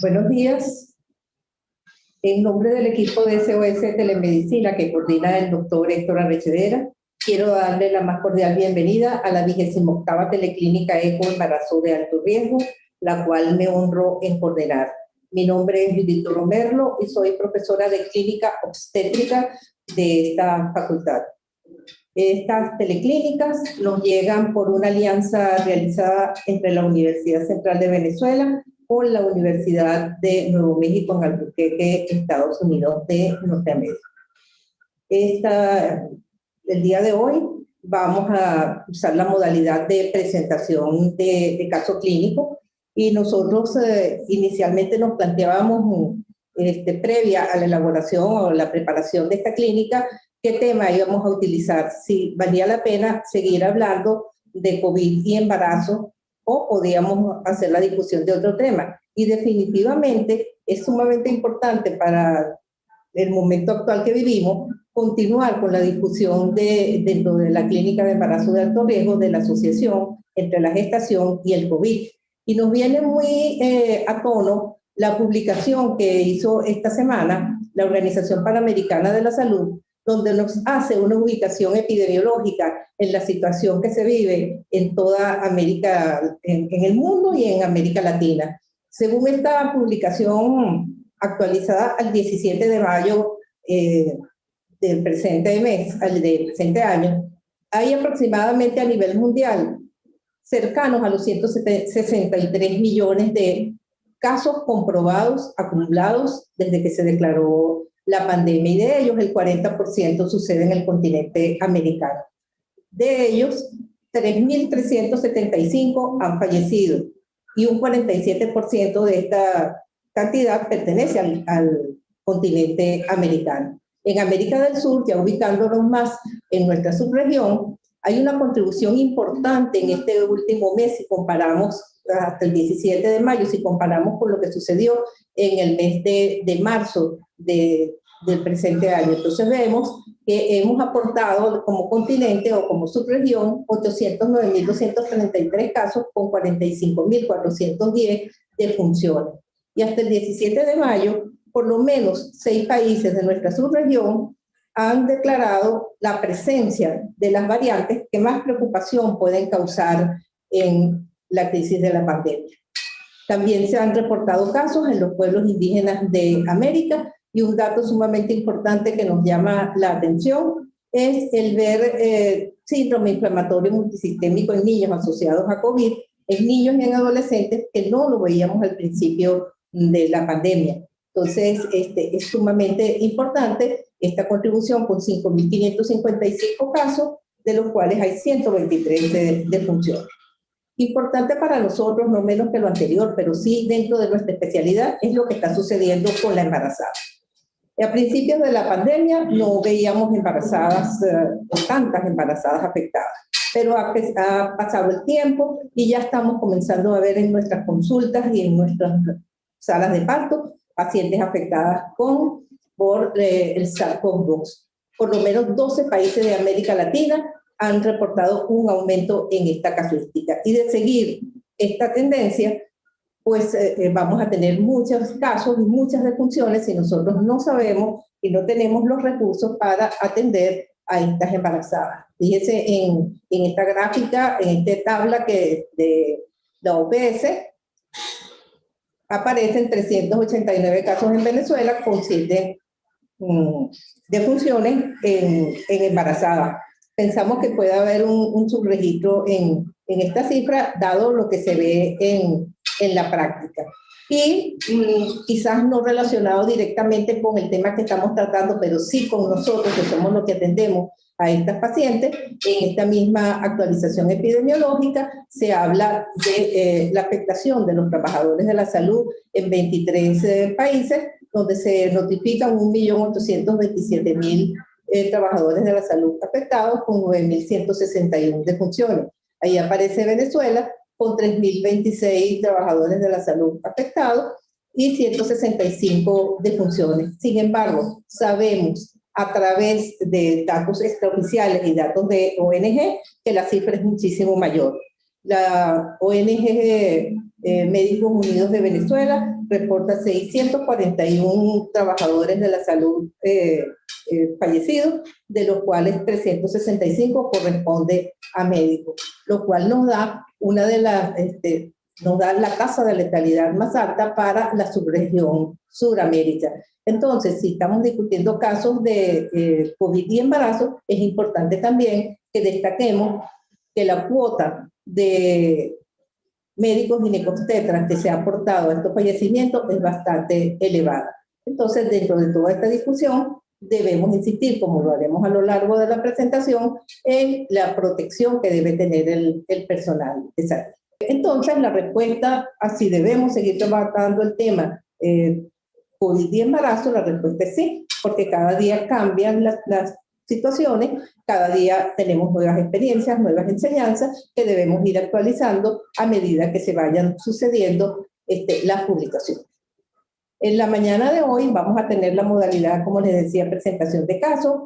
Buenos días. En nombre del equipo de SOS Telemedicina que coordina el doctor Héctor Arrechedera, quiero darle la más cordial bienvenida a la 28ª Teleclínica ECO Embarazo de Alto Riesgo, la cual me honro en coordinar. Mi nombre es Judith Romerlo y soy profesora de Clínica Obstétrica de esta facultad. Estas teleclínicas nos llegan por una alianza realizada entre la Universidad Central de Venezuela con la Universidad de Nuevo México en Albuquerque, Estados Unidos de Norteamérica. El día de hoy vamos a usar la modalidad de presentación de caso clínico y nosotros inicialmente nos planteábamos previa a la elaboración o la preparación de esta clínica qué tema íbamos a utilizar, si valía la pena seguir hablando de COVID y embarazo o podíamos hacer la discusión de otro tema. Y definitivamente es sumamente importante para el momento actual que vivimos continuar con la discusión dentro de la clínica de embarazo de alto riesgo de la asociación entre la gestación y el COVID. Y nos viene muy a tono la publicación que hizo esta semana la Organización Panamericana de la Salud, donde nos hace una ubicación epidemiológica en la situación que se vive en toda América, en el mundo y en América Latina. Según esta publicación actualizada al 17 de mayo del presente mes, del presente año, hay aproximadamente a nivel mundial cercanos a los 163 millones de casos comprobados, acumulados desde que se declaró la pandemia, y de ellos el 40% sucede en el continente americano. De ellos, 3.375 han fallecido y un 47% de esta cantidad pertenece al continente americano. En América del Sur, ya ubicándonos más en nuestra subregión, hay una contribución importante en este último mes si comparamos hasta el 17 de mayo, si comparamos con lo que sucedió en el mes de marzo del presente año. Entonces vemos que hemos aportado como continente o como subregión 809.233 casos con 45.410 defunciones. Y hasta el 17 de mayo, por lo menos 6 países de nuestra subregión han declarado la presencia de las variantes que más preocupación pueden causar en la crisis de la pandemia. También se han reportado casos en los pueblos indígenas de América, y un dato sumamente importante que nos llama la atención es el ver síndrome inflamatorio multisistémico en niños asociados a COVID, en niños y en adolescentes, que no lo veíamos al principio de la pandemia. Entonces, es sumamente importante esta contribución con 5.555 casos, de los cuales hay 123 defunciones. Importante para nosotros, no menos que lo anterior, pero sí dentro de nuestra especialidad, es lo que está sucediendo con la embarazada. A principios de la pandemia no veíamos embarazadas, tantas embarazadas afectadas, pero ha pasado el tiempo y ya estamos comenzando a ver en nuestras consultas y en nuestras salas de parto pacientes afectadas por el SARS-CoV-2. Por lo menos 12 países de América Latina han reportado un aumento en esta casuística. Y de seguir esta tendencia, pues vamos a tener muchos casos y muchas defunciones si nosotros no sabemos y no tenemos los recursos para atender a estas embarazadas. Fíjese en esta gráfica, en esta tabla que de la OPS, aparecen 389 casos en Venezuela con 7 defunciones en embarazadas. Pensamos que puede haber un subregistro en esta cifra, dado lo que se ve en la práctica. Y quizás no relacionado directamente con el tema que estamos tratando, pero sí con nosotros, que somos los que atendemos a estas pacientes. En esta misma actualización epidemiológica se habla de la afectación de los trabajadores de la salud en 23 países, donde se notifican 1.827.000 trabajadores de la salud afectados, con 9.161 defunciones. Ahí aparece Venezuela con 3.026 trabajadores de la salud afectados y 165 defunciones. Sin embargo, sabemos a través de datos extraoficiales y datos de ONG que la cifra es muchísimo mayor. La ONG Médicos Unidos de Venezuela reporta 641 trabajadores de la salud fallecidos, de los cuales 365 corresponde a médicos, lo cual nos da una de las, nos da la tasa de letalidad más alta para la subregión Suramérica. Entonces, si estamos discutiendo casos de COVID y embarazo, es importante también que destaquemos que la cuota de médicos ginecobstetras que se ha aportado a estos fallecimientos es bastante elevada. Entonces, dentro de toda esta discusión, debemos insistir, como lo haremos a lo largo de la presentación, en la protección que debe tener el personal de salud. Entonces, la respuesta a si debemos seguir tratando el tema COVID y embarazo, la respuesta es sí, porque cada día cambian las situaciones, cada día tenemos nuevas experiencias, nuevas enseñanzas que debemos ir actualizando a medida que se vayan sucediendo las publicaciones. En la mañana de hoy vamos a tener la modalidad, como les decía, presentación de casos,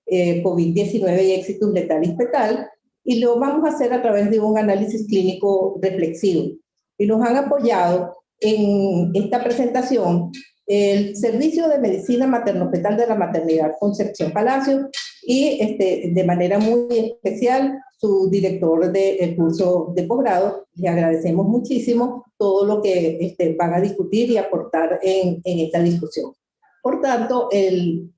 COVID-19 y éxitus letal y fetal, y lo vamos a hacer a través de un análisis clínico reflexivo. Y nos han apoyado en esta presentación el Servicio de Medicina Materno-Fetal de la Maternidad Concepción Palacio y de manera muy especial su director del curso de posgrado. Le agradecemos muchísimo todo lo que van a discutir y aportar en esta discusión. Por tanto,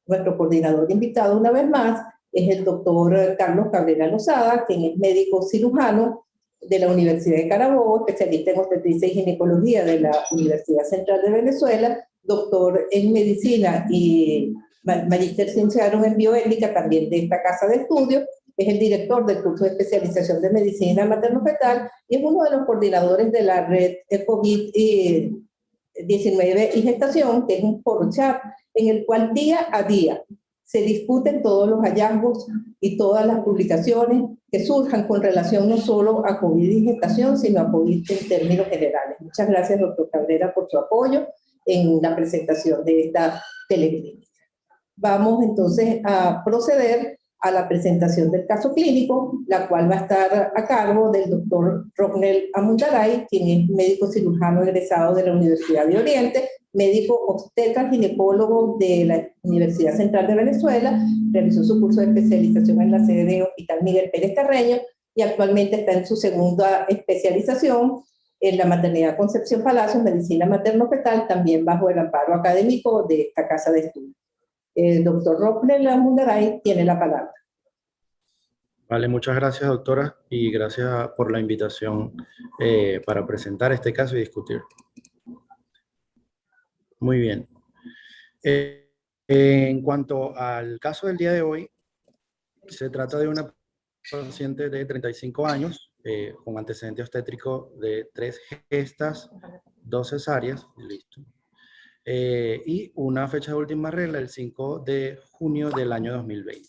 nuestro coordinador invitado una vez más es el doctor Carlos Cabrera Lozada, quien es médico cirujano de la Universidad de Carabobo, especialista en obstetricia y ginecología de la Universidad Central de Venezuela, doctor en medicina y magíster cinciarum en bioética también de esta casa de estudios, es el director del curso de especialización de medicina materno-fetal y es uno de los coordinadores de la red COVID-19 y gestación, que es un foro chat en el cual día a día se discuten todos los hallazgos y todas las publicaciones que surjan con relación no solo a COVID y gestación, sino a COVID en términos generales. Muchas gracias, doctor Cabrera, por su apoyo en la presentación de esta teleclínica. Vamos entonces a proceder a la presentación del caso clínico, la cual va a estar a cargo del doctor Rognel Amundaray, quien es médico cirujano egresado de la Universidad de Oriente, médico obstetra ginecólogo de la Universidad Central de Venezuela, realizó su curso de especialización en la sede de Hospital Miguel Pérez Carreño y actualmente está en su segunda especialización en la maternidad Concepción Palacios, medicina materno-fetal, también bajo el amparo académico de esta casa de estudios. El doctor Rognel Amundaray tiene la palabra. Vale, muchas gracias, doctora, y gracias por la invitación para presentar este caso y discutir. Muy bien. En cuanto al caso del día de hoy, se trata de una paciente de 35 años con antecedente obstétrico de 3 gestas, 2 cesáreas, listo. Y una fecha de última regla, el 5 de junio del año 2020.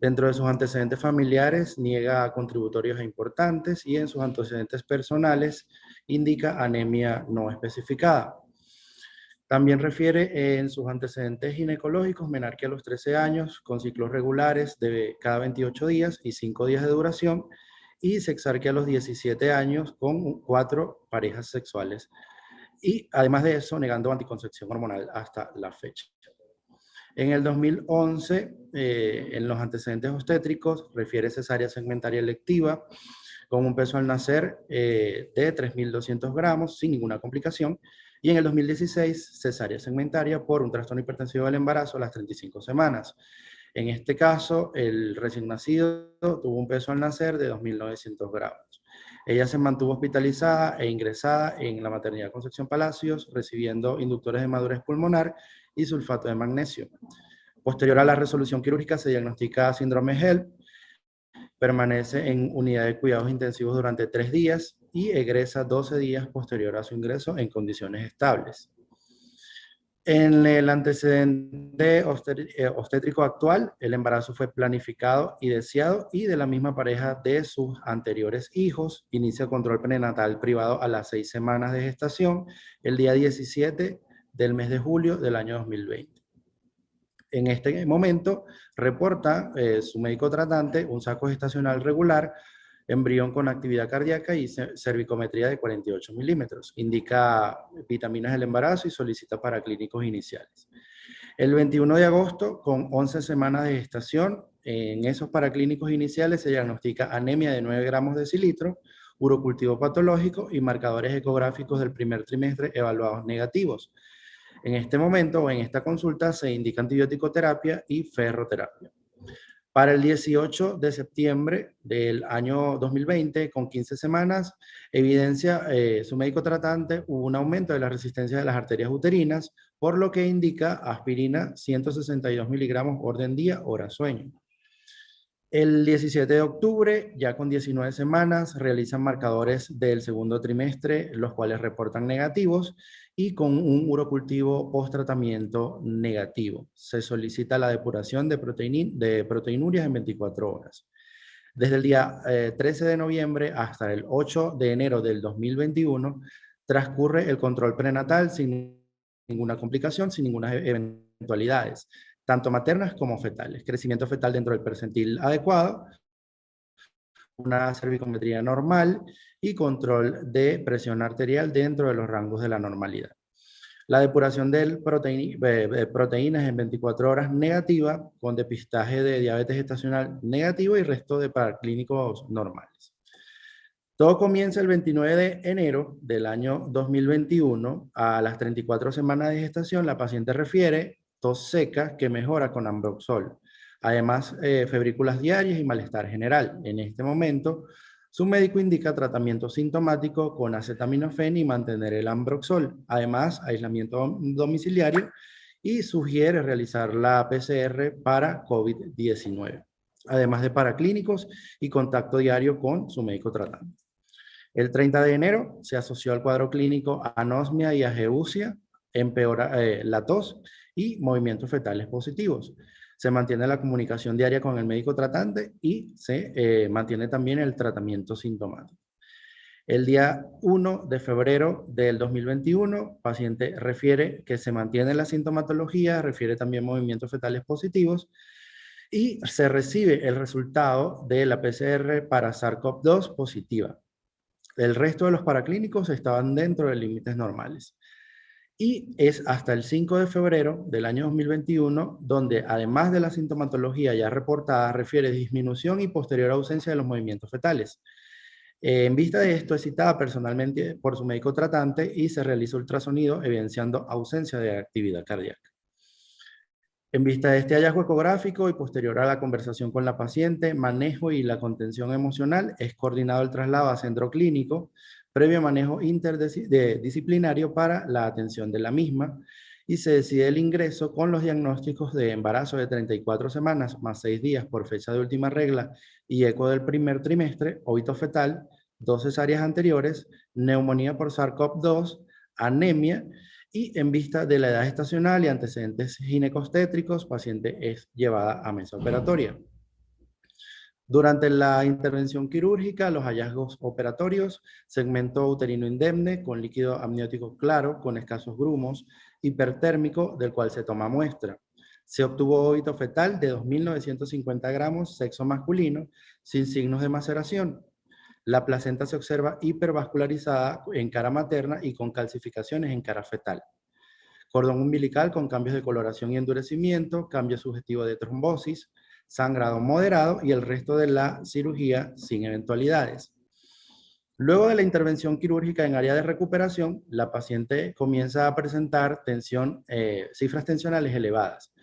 Dentro de sus antecedentes familiares, niega contributorios importantes y en sus antecedentes personales indica anemia no especificada. También refiere en sus antecedentes ginecológicos menarquia a los 13 años, con ciclos regulares de cada 28 días y 5 días de duración, y sexarquia a los 17 años con 4 parejas sexuales. Y además de eso, negando anticoncepción hormonal hasta la fecha. En el 2011, en los antecedentes obstétricos, refiere cesárea segmentaria electiva con un peso al nacer de 3.200 gramos sin ninguna complicación. Y en el 2016, cesárea segmentaria por un trastorno hipertensivo del embarazo a las 35 semanas. En este caso, el recién nacido tuvo un peso al nacer de 2.900 gramos. Ella se mantuvo hospitalizada e ingresada en la maternidad Concepción Palacios, recibiendo inductores de madurez pulmonar y sulfato de magnesio. Posterior a la resolución quirúrgica se diagnostica síndrome HELP, permanece en unidad de cuidados intensivos durante 3 días y egresa 12 días posterior a su ingreso en condiciones estables. En el antecedente obstétrico actual, el embarazo fue planificado y deseado y de la misma pareja de sus anteriores hijos. Inicia control prenatal privado a las 6 semanas de gestación, el día 17 del mes de julio del año 2020. En este momento reporta su médico tratante un saco gestacional regular embrión con actividad cardíaca y cervicometría de 48 milímetros. Indica vitaminas del embarazo y solicita paraclínicos iniciales. El 21 de agosto, con 11 semanas de gestación, en esos paraclínicos iniciales se diagnostica anemia de 9 gramos de decilitro, urocultivo patológico y marcadores ecográficos del primer trimestre evaluados negativos. En este momento o en esta consulta se indica antibiótico terapia y ferroterapia. Para el 18 de septiembre del año 2020, con 15 semanas, evidencia su médico tratante un aumento de la resistencia de las arterias uterinas, por lo que indica aspirina 162 miligramos orden día, hora sueño. El 17 de octubre, ya con 19 semanas, realizan marcadores del segundo trimestre, los cuales reportan negativos y con un urocultivo post-tratamiento negativo. Se solicita la depuración de proteinurias en 24 horas. Desde el día 13 de noviembre hasta el 8 de enero del 2021, transcurre el control prenatal sin ninguna complicación, sin ninguna eventualidades, tanto maternas como fetales. Crecimiento fetal dentro del percentil adecuado, una cervicometría normal y control de presión arterial dentro de los rangos de la normalidad. La depuración de proteínas en 24 horas negativa, con depistaje de diabetes gestacional negativo y resto de paraclínicos normales. Todo comienza el 29 de enero del año 2021. A las 34 semanas de gestación, la paciente refiere tos seca que mejora con Ambroxol. Además, febrículas diarias y malestar general. En este momento, su médico indica tratamiento sintomático con acetaminofén y mantener el Ambroxol. Además, aislamiento domiciliario y sugiere realizar la PCR para COVID-19. Además de paraclínicos y contacto diario con su médico tratante. El 30 de enero se asoció al cuadro clínico anosmia y ageusia, empeora la tos y movimientos fetales positivos. Se mantiene la comunicación diaria con el médico tratante y se mantiene también el tratamiento sintomático. El día 1 de febrero del 2021, paciente refiere que se mantiene la sintomatología, refiere también movimientos fetales positivos y se recibe el resultado de la PCR para SARS-CoV-2 positiva. El resto de los paraclínicos estaban dentro de límites normales. Y es hasta el 5 de febrero del año 2021 donde, además de la sintomatología ya reportada, refiere disminución y posterior ausencia de los movimientos fetales. En vista de esto, es citada personalmente por su médico tratante y se realiza ultrasonido evidenciando ausencia de actividad cardíaca. En vista de este hallazgo ecográfico y posterior a la conversación con la paciente, manejo y la contención emocional, es coordinado el traslado a centro clínico, previo manejo interdisciplinario para la atención de la misma, y se decide el ingreso con los diagnósticos de embarazo de 34 semanas más 6 días por fecha de última regla y eco del primer trimestre, óbito fetal, 2 cesáreas anteriores, neumonía por SARS-CoV-2, anemia, y en vista de la edad gestacional y antecedentes ginecostétricos, paciente es llevada a mesa operatoria. Durante la intervención quirúrgica, los hallazgos operatorios: segmento uterino indemne con líquido amniótico claro con escasos grumos, hipertérmico del cual se toma muestra. Se obtuvo óbito fetal de 2.950 gramos, sexo masculino, sin signos de maceración. La placenta se observa hipervascularizada en cara materna y con calcificaciones en cara fetal. Cordón umbilical con cambios de coloración y endurecimiento, cambio sugestivo de trombosis, sangrado moderado y el resto de la cirugía sin eventualidades. Luego de la intervención quirúrgica en área de recuperación, la paciente comienza a presentar cifras tensionales elevadas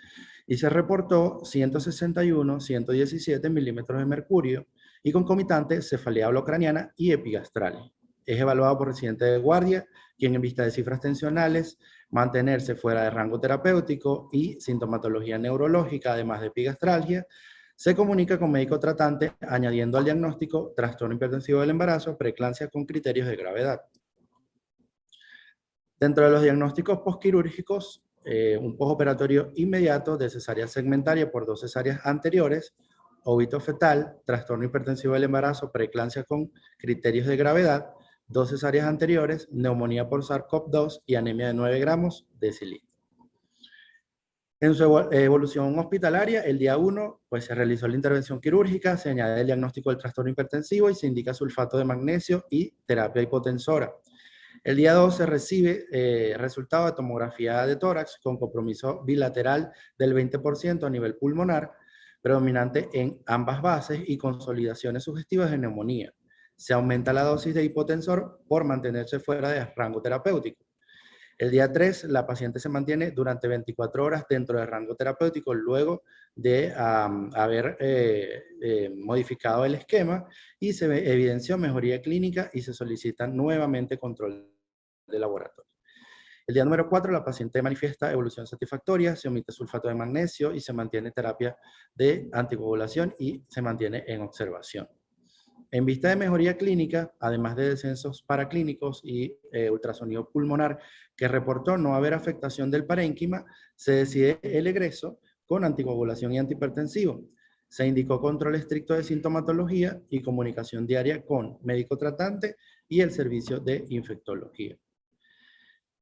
y se reportó 161, 117 milímetros de mercurio y concomitante cefalea holocraniana y epigastral. Es evaluado por residente de guardia, quien en vista de cifras tensionales, mantenerse fuera de rango terapéutico y sintomatología neurológica, además de epigastralgia, se comunica con médico tratante añadiendo al diagnóstico trastorno hipertensivo del embarazo, preeclampsia con criterios de gravedad. Dentro de los diagnósticos postquirúrgicos, un postoperatorio inmediato de cesárea segmentaria por 2 cesáreas anteriores, óbito fetal, trastorno hipertensivo del embarazo, preeclampsia con criterios de gravedad, 2 cesáreas anteriores, neumonía por SARS-CoV-2 y anemia de 9 gramos de decilitro. En su evolución hospitalaria, el día 1, pues se realizó la intervención quirúrgica, se añade el diagnóstico del trastorno hipertensivo y se indica sulfato de magnesio y terapia hipotensora. El día 2 se recibe resultado de tomografía de tórax con compromiso bilateral del 20% a nivel pulmonar, predominante en ambas bases y consolidaciones sugestivas de neumonía. Se aumenta la dosis de hipotensor por mantenerse fuera de rango terapéutico. El día 3, la paciente se mantiene durante 24 horas dentro del rango terapéutico luego de haber modificado el esquema y se evidenció mejoría clínica y se solicita nuevamente control de laboratorio. El día número 4, la paciente manifiesta evolución satisfactoria, se omite sulfato de magnesio y se mantiene terapia de anticoagulación y se mantiene en observación. En vista de mejoría clínica, además de descensos paraclínicos y ultrasonido pulmonar que reportó no haber afectación del parénquima, se decide el egreso con anticoagulación y antihipertensivo. Se indicó control estricto de sintomatología y comunicación diaria con médico tratante y el servicio de infectología.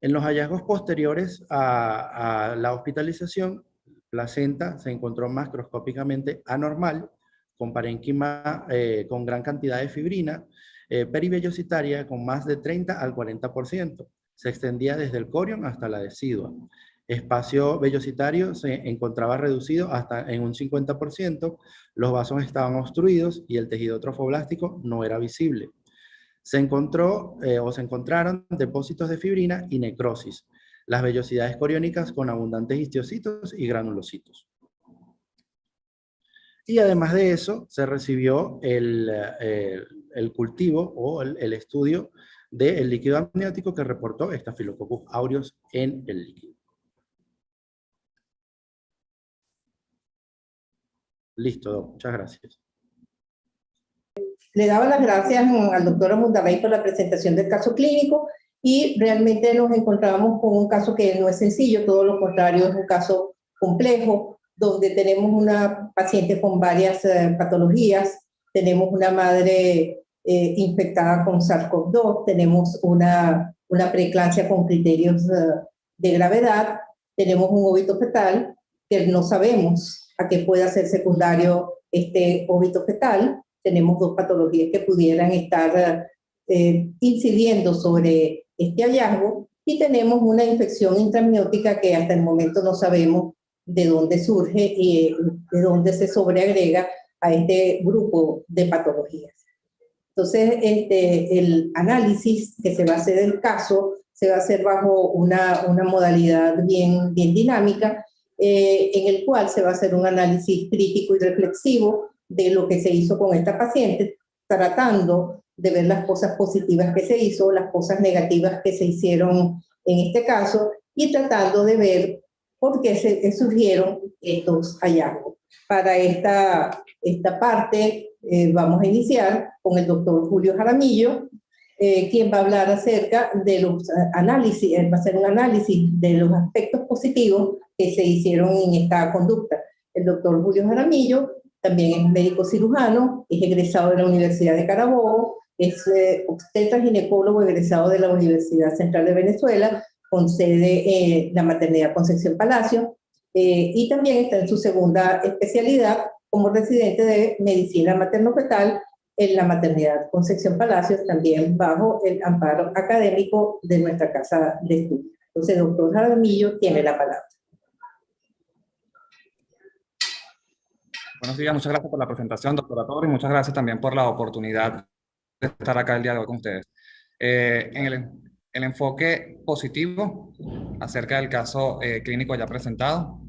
En los hallazgos posteriores a la hospitalización, placenta se encontró macroscópicamente anormal, con parénquima con gran cantidad de fibrina, perivellositaria con más de 30 al 40%. Se extendía desde el corion hasta la decidua. Espacio vellositario se encontraba reducido hasta en un 50%, los vasos estaban obstruidos y el tejido trofoblástico no era visible. Se encontró se encontraron depósitos de fibrina y necrosis. Las vellosidades coriónicas con abundantes histiocitos y granulocitos. Y además de eso, se recibió el cultivo o el estudio del líquido amniótico que reportó Staphylococcus aureus en el líquido. Listo, Doc. Muchas gracias. Le daba las gracias al doctor Amundaray por la presentación del caso clínico y realmente nos encontramos con un caso que no es sencillo, todo lo contrario, es un caso complejo, donde tenemos una paciente con varias patologías, tenemos una madre infectada con SARS-CoV-2, tenemos una preeclampsia con criterios de gravedad, tenemos un óbito fetal que no sabemos a qué puede ser secundario este óbito fetal. Tenemos dos patologías que pudieran estar incidiendo sobre este hallazgo y tenemos una infección intraamniótica que hasta el momento no sabemos de dónde surge y de dónde se sobreagrega a este grupo de patologías. Entonces, el análisis que se va a hacer del caso se va a hacer bajo una modalidad bien dinámica, en el cual se va a hacer un análisis crítico y reflexivo de lo que se hizo con esta paciente, tratando de ver las cosas positivas que se hizo, las cosas negativas que se hicieron en este caso, y tratando de ver por qué surgieron estos hallazgos. Para esta parte vamos a iniciar con el doctor Julio Jaramillo, quien va a hablar acerca de los análisis, va a hacer un análisis de los aspectos positivos que se hicieron en esta conducta. El doctor Julio Jaramillo también es médico cirujano, es egresado de la Universidad de Carabobo, es obstetra ginecólogo egresado de la Universidad Central de Venezuela, con sede en la maternidad Concepción Palacio, y también está en su segunda especialidad como residente de medicina materno-fetal en la maternidad Concepción Palacios, también bajo el amparo académico de nuestra casa de estudio. Entonces, doctor Jaramillo tiene la palabra. Buenos días, muchas gracias por la presentación, doctora Torres, y muchas gracias también por la oportunidad de estar acá el día de hoy con ustedes. En el enfoque positivo acerca del caso clínico ya presentado,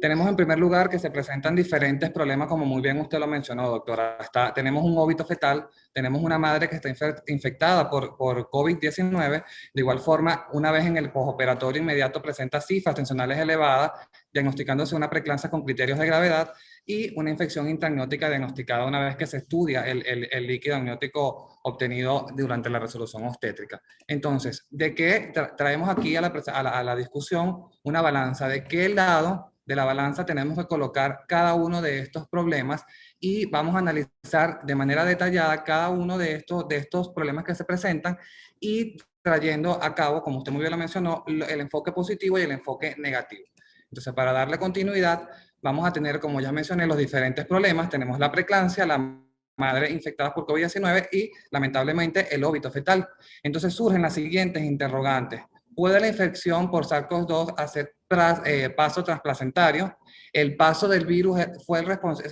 tenemos en primer lugar que se presentan diferentes problemas, como muy bien usted lo mencionó, doctora. Tenemos un óbito fetal, tenemos una madre que está infectada por COVID-19. De igual forma, una vez en el postoperatorio inmediato presenta cifras tensionales elevadas, diagnosticándose una preeclampsia con criterios de gravedad y una infección intraamniótica diagnosticada una vez que se estudia el líquido amniótico obtenido durante la resolución obstétrica. Entonces, ¿de qué traemos aquí a la discusión una balanza? ¿De qué lado de la balanza tenemos que colocar cada uno de estos problemas? Y vamos a analizar de manera detallada cada uno de estos problemas que se presentan y trayendo a cabo, como usted muy bien lo mencionó, el enfoque positivo y el enfoque negativo. Entonces, para darle continuidad, vamos a tener, como ya mencioné, los diferentes problemas. Tenemos la preeclampsia, la madre infectada por COVID-19 y, lamentablemente, el óbito fetal. Entonces, surgen las siguientes interrogantes. ¿Puede la infección por SARS-CoV-2 hacer paso transplacentario? El paso del virus es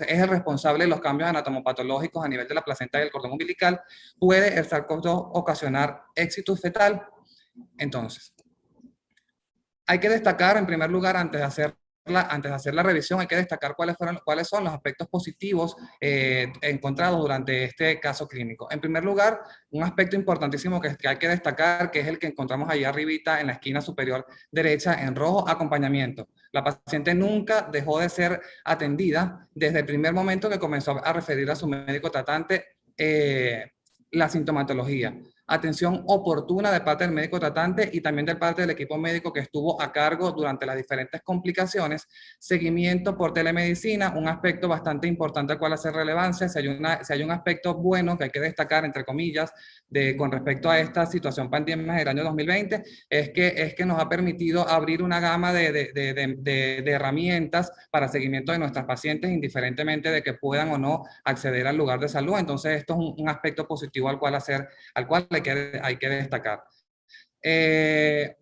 el responsable de los cambios anatomopatológicos a nivel de la placenta y el cordón umbilical. ¿Puede el SARS-CoV-2 ocasionar éxito fetal? Entonces, hay que destacar, en primer lugar, antes de hacer la revisión, hay que destacar cuáles son los aspectos positivos encontrados durante este caso clínico. En primer lugar, un aspecto importantísimo que hay que destacar, que es el que encontramos ahí arribita en la esquina superior derecha en rojo, acompañamiento. La paciente nunca dejó de ser atendida desde el primer momento que comenzó a referir a su médico tratante la sintomatología. Atención oportuna de parte del médico tratante y también de parte del equipo médico que estuvo a cargo durante las diferentes complicaciones. Seguimiento por telemedicina, un aspecto bastante importante al cual hacer relevancia. Si hay un aspecto bueno que hay que destacar, entre comillas, con respecto a esta situación pandémica del año 2020, es que nos ha permitido abrir una gama de herramientas para seguimiento de nuestras pacientes, indiferentemente de que puedan o no acceder al lugar de salud. Entonces, esto es un aspecto positivo al cual hay que destacar.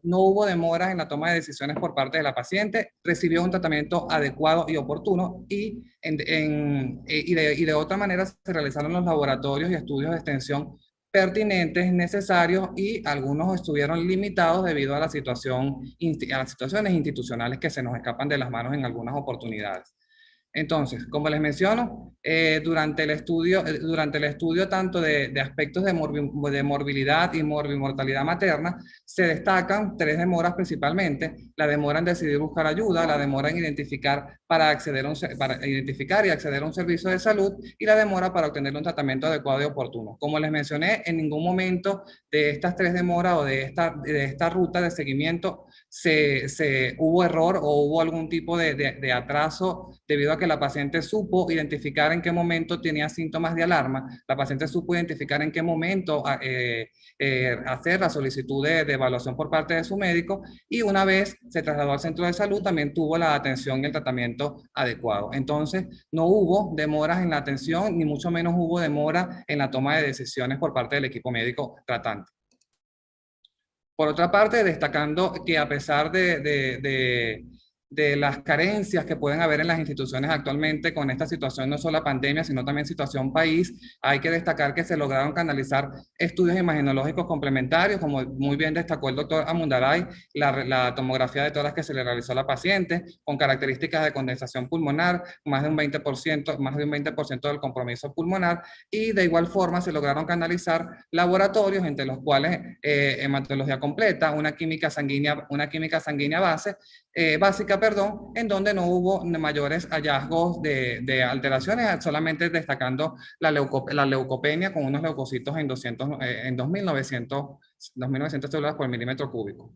No hubo demoras en la toma de decisiones por parte de la paciente, recibió un tratamiento adecuado y oportuno y de otra manera se realizaron los laboratorios y estudios de extensión pertinentes, necesarios y algunos estuvieron limitados debido a las situaciones institucionales que se nos escapan de las manos en algunas oportunidades. Entonces, como les menciono, durante el estudio tanto de aspectos de morbilidad y mortalidad materna, se destacan 3 demoras principalmente: la demora en decidir buscar ayuda, la demora en identificar y acceder a un servicio de salud, y la demora para obtener un tratamiento adecuado y oportuno. Como les mencioné, en ningún momento de estas 3 demoras o de esta ruta de seguimiento hubo error o hubo algún tipo de atraso debido a que la paciente supo identificar en qué momento tenía síntomas de alarma, la paciente supo identificar en qué momento hacer la solicitud de evaluación por parte de su médico, y una vez se trasladó al centro de salud también tuvo la atención y el tratamiento adecuado. Entonces, no hubo demoras en la atención, ni mucho menos hubo demora en la toma de decisiones por parte del equipo médico tratante. Por otra parte, destacando que a pesar de las carencias que pueden haber en las instituciones actualmente con esta situación, no solo pandemia, sino también situación país, hay que destacar que se lograron canalizar estudios imagenológicos complementarios, como muy bien destacó el doctor Amundaray, la tomografía de tórax que se le realizó a la paciente, con características de condensación pulmonar, más de un 20% del compromiso pulmonar, y de igual forma se lograron canalizar laboratorios, entre los cuales hematología completa, una química sanguínea básica, en donde no hubo mayores hallazgos de alteraciones, solamente destacando la leucopenia con unos leucocitos en 2.900 células por milímetro cúbico.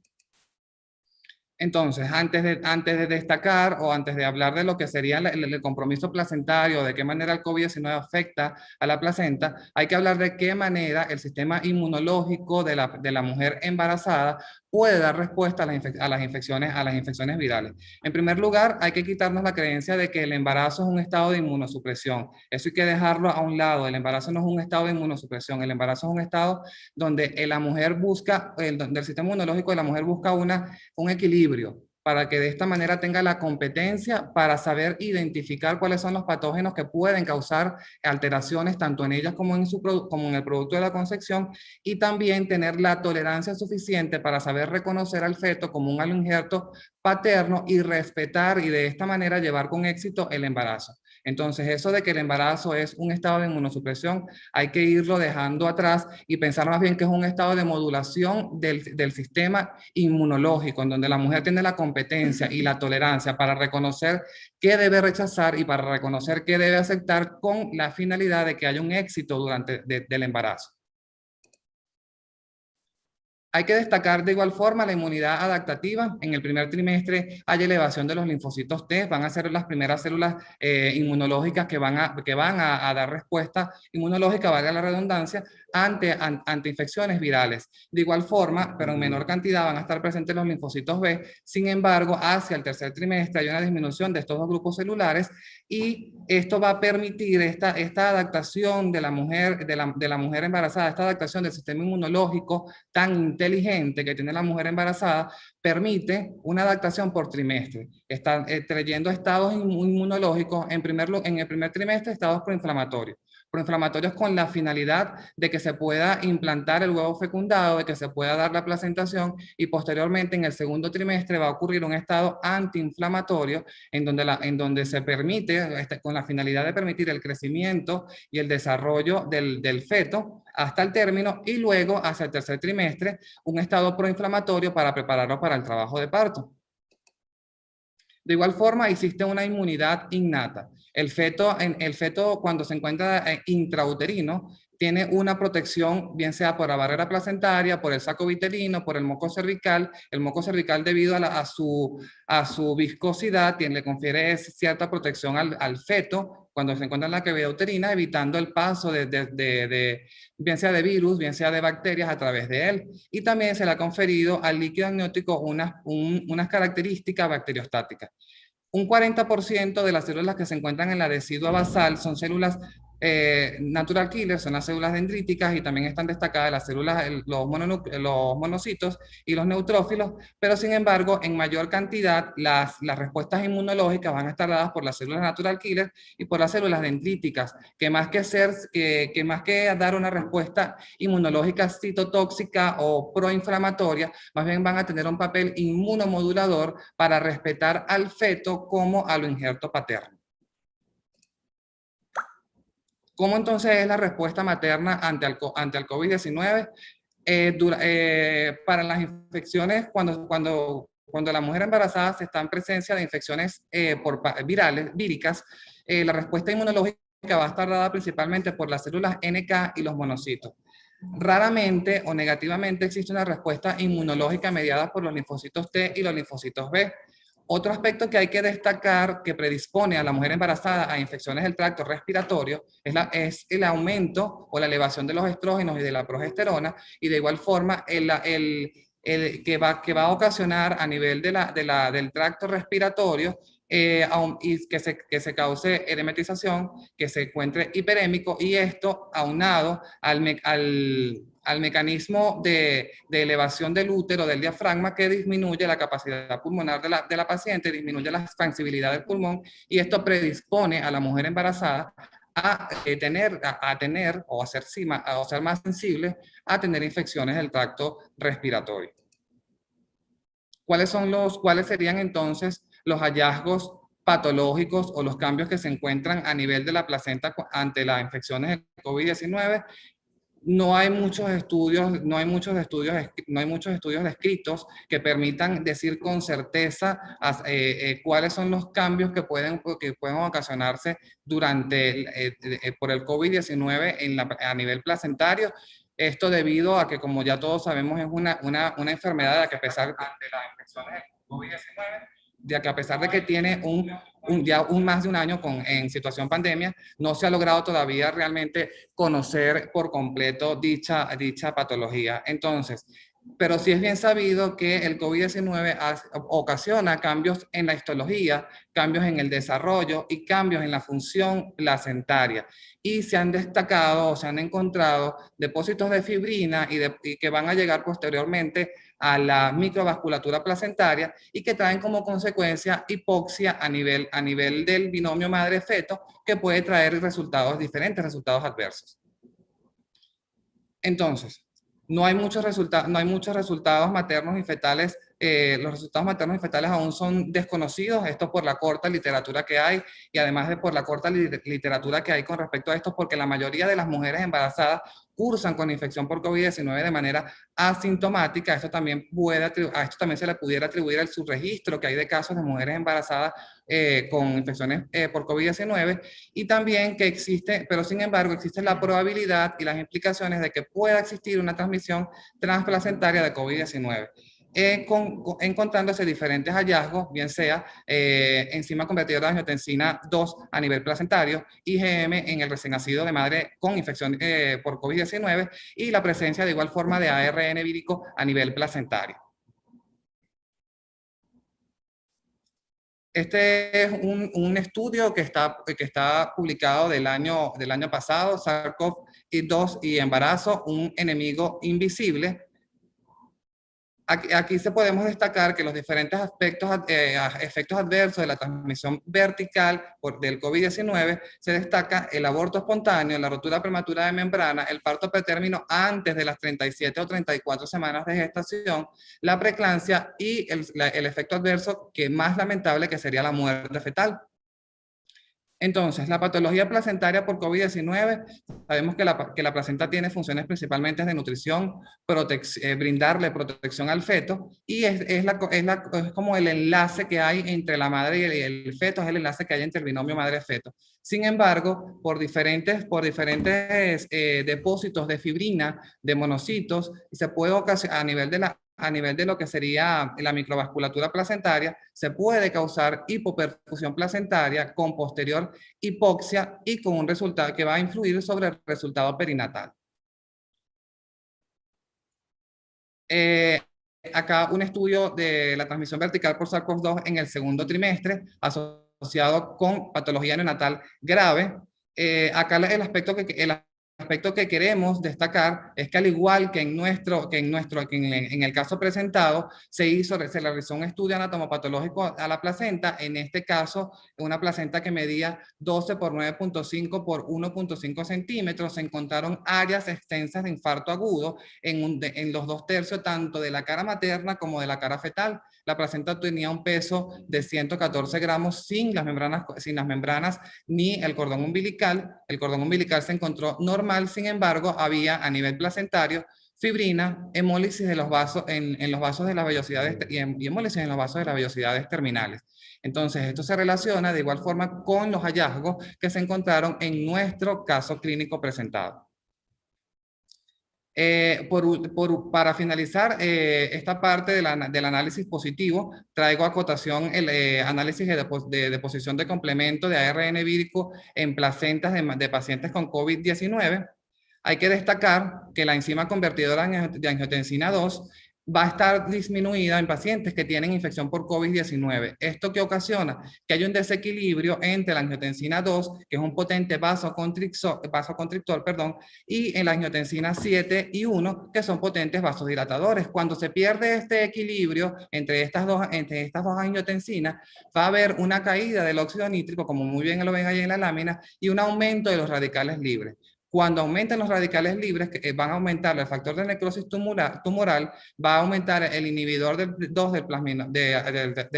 Entonces, antes de destacar o antes de hablar de lo que sería el compromiso placentario, de qué manera el COVID-19 afecta a la placenta, hay que hablar de qué manera el sistema inmunológico de la mujer embarazada puede dar respuesta a las infecciones virales. En primer lugar, hay que quitarnos la creencia de que el embarazo es un estado de inmunosupresión. Eso hay que dejarlo a un lado. El embarazo no es un estado de inmunosupresión. El embarazo es un estado donde la mujer busca, donde el sistema inmunológico de la mujer busca un equilibrio, para que de esta manera tenga la competencia para saber identificar cuáles son los patógenos que pueden causar alteraciones tanto en ellas como en el producto de la concepción, y también tener la tolerancia suficiente para saber reconocer al feto como un injerto paterno y respetar y de esta manera llevar con éxito el embarazo. Entonces, eso de que el embarazo es un estado de inmunosupresión, hay que irlo dejando atrás y pensar más bien que es un estado de modulación del sistema inmunológico, en donde la mujer tiene la competencia y la tolerancia para reconocer qué debe rechazar y para reconocer qué debe aceptar, con la finalidad de que haya un éxito del embarazo. Hay que destacar de igual forma la inmunidad adaptativa. En el primer trimestre hay elevación de los linfocitos T, van a ser las primeras células inmunológicas que van a dar respuesta inmunológica, valga la redundancia, ante infecciones virales. De igual forma, pero en menor cantidad, van a estar presentes los linfocitos B. Sin embargo, hacia el tercer trimestre hay una disminución de estos dos grupos celulares y esto va a permitir esta adaptación de la mujer embarazada, esta adaptación del sistema inmunológico tan inteligente que tiene la mujer embarazada, permite una adaptación por trimestre. Está trayendo estados inmunológicos, en el primer trimestre, estados proinflamatorios con la finalidad de que se pueda implantar el huevo fecundado, de que se pueda dar la placentación, y posteriormente en el segundo trimestre va a ocurrir un estado antiinflamatorio en donde se permite, con la finalidad de permitir el crecimiento y el desarrollo del feto hasta el término, y luego hacia el tercer trimestre un estado proinflamatorio para prepararlo para el trabajo de parto. De igual forma, existe una inmunidad innata. El feto cuando se encuentra intrauterino, tiene una protección, bien sea por la barrera placentaria, por el saco vitelino, por el moco cervical. El moco cervical, debido a su viscosidad, le confiere cierta protección al feto cuando se encuentra en la cavidad uterina, evitando el paso bien sea de virus, bien sea de bacterias a través de él. Y también se le ha conferido al líquido amniótico unas características bacteriostáticas. Un 40% de las células que se encuentran en la decidua basal son células natural killer, son las células dendríticas, y también están destacadas las células, los monocitos y los neutrófilos, pero sin embargo, en mayor cantidad, las respuestas inmunológicas van a estar dadas por las células natural killer y por las células dendríticas, que más que dar una respuesta inmunológica citotóxica o proinflamatoria, más bien van a tener un papel inmunomodulador para respetar al feto como a lo injerto paterno. ¿Cómo entonces es la respuesta materna ante el COVID-19? Para las infecciones, cuando la mujer embarazada está en presencia de infecciones víricas, la respuesta inmunológica va a estar dada principalmente por las células NK y los monocitos. Raramente o negativamente existe una respuesta inmunológica mediada por los linfocitos T y los linfocitos B. Otro aspecto que hay que destacar que predispone a la mujer embarazada a infecciones del tracto respiratorio es el aumento o la elevación de los estrógenos y de la progesterona, y de igual forma que va a ocasionar a nivel del tracto respiratorio y que se cause eremitización, que se encuentre hiperémico, y esto aunado al mecanismo de elevación del útero, del diafragma, que disminuye la capacidad pulmonar de la paciente, disminuye la expansibilidad del pulmón, y esto predispone a la mujer embarazada a tener o a ser más sensible a tener infecciones del tracto respiratorio. ¿Cuáles serían entonces los hallazgos patológicos o los cambios que se encuentran a nivel de la placenta ante las infecciones del COVID-19? No hay muchos estudios descritos que permitan decir con certeza cuáles son los cambios que pueden ocasionarse por el COVID-19 a nivel placentario. Esto debido a que, como ya todos sabemos, es una enfermedad de que, a pesar de las infecciones del COVID-19, de que a pesar de que tiene más de un año en situación pandemia, no se ha logrado todavía realmente conocer por completo dicha patología. Entonces, pero sí es bien sabido que el COVID-19 ocasiona cambios en la histología, cambios en el desarrollo y cambios en la función placentaria. Y se han destacado o se han encontrado depósitos de fibrina y que van a llegar posteriormente a la microvasculatura placentaria, y que traen como consecuencia hipoxia a nivel del binomio madre-feto, que puede traer diferentes resultados adversos. Entonces, no hay muchos resultados maternos y fetales. Los resultados maternos y fetales aún son desconocidos, esto por la corta literatura que hay, y además por la corta literatura que hay con respecto a esto, porque la mayoría de las mujeres embarazadas cursan con infección por COVID-19 de manera asintomática. Esto también a esto también se le pudiera atribuir el subregistro que hay de casos de mujeres embarazadas con infecciones por COVID-19, y también que existe, pero sin embargo existe la probabilidad y las implicaciones de que pueda existir una transmisión transplacentaria de COVID-19. Encontrándose diferentes hallazgos, bien sea enzima convertidora de angiotensina 2 a nivel placentario, IgM en el recién nacido de madre con infección por COVID-19 y la presencia de igual forma de ARN vírico a nivel placentario. Este es un estudio que está publicado del año pasado, SARS-CoV-2 y embarazo, un enemigo invisible. Aquí se podemos destacar que los diferentes efectos adversos de la transmisión vertical del COVID-19 se destaca el aborto espontáneo, la rotura prematura de membrana, el parto pretérmino antes de las 37 o 34 semanas de gestación, la preeclampsia y el efecto adverso que más lamentable, que sería la muerte fetal. Entonces, la patología placentaria por COVID-19, sabemos que la placenta tiene funciones principalmente de nutrición, brindarle protección al feto, y es como el enlace que hay entre la madre y el feto, es el enlace que hay entre el binomio madre-feto. Sin embargo, por diferentes depósitos de fibrina, de monocitos, se puede ocasionar a nivel de lo que sería la microvasculatura placentaria, se puede causar hipoperfusión placentaria con posterior hipoxia y con un resultado que va a influir sobre el resultado perinatal. Acá un estudio de la transmisión vertical por SARS-CoV-2 en el segundo trimestre asociado con patología neonatal grave. Acá el aspecto que queremos destacar es que al igual que en el caso presentado, se realizó un estudio anatomopatológico a la placenta, en este caso una placenta que medía 12 por 9.5 por 1.5 centímetros, se encontraron áreas extensas de infarto agudo en los 2/3 tanto de la cara materna como de la cara fetal. La placenta tenía un peso de 114 gramos sin las membranas ni el cordón umbilical. El cordón umbilical se encontró normal, sin embargo, había a nivel placentario fibrina, hemólisis de los vasos en los vasos de las vellosidades y hemólisis en los vasos de las vellosidades terminales. Entonces, esto se relaciona de igual forma con los hallazgos que se encontraron en nuestro caso clínico presentado. Para finalizar esta parte del análisis positivo, traigo a cotación el análisis de deposición de complemento de ARN vírico en placentas de pacientes con COVID-19. Hay que destacar que la enzima convertidora de angiotensina 2 va a estar disminuida en pacientes que tienen infección por COVID-19. ¿Esto qué ocasiona? Que hay un desequilibrio entre la angiotensina 2, que es un potente vasoconstrictor, y en la angiotensina 7 y 1, que son potentes vasodilatadores. Cuando se pierde este equilibrio entre estas dos angiotensinas, va a haber una caída del óxido nítrico, como muy bien lo ven ahí en la lámina, y un aumento de los radicales libres. Cuando aumentan los radicales libres, van a aumentar el factor de necrosis tumoral, va a aumentar el inhibidor del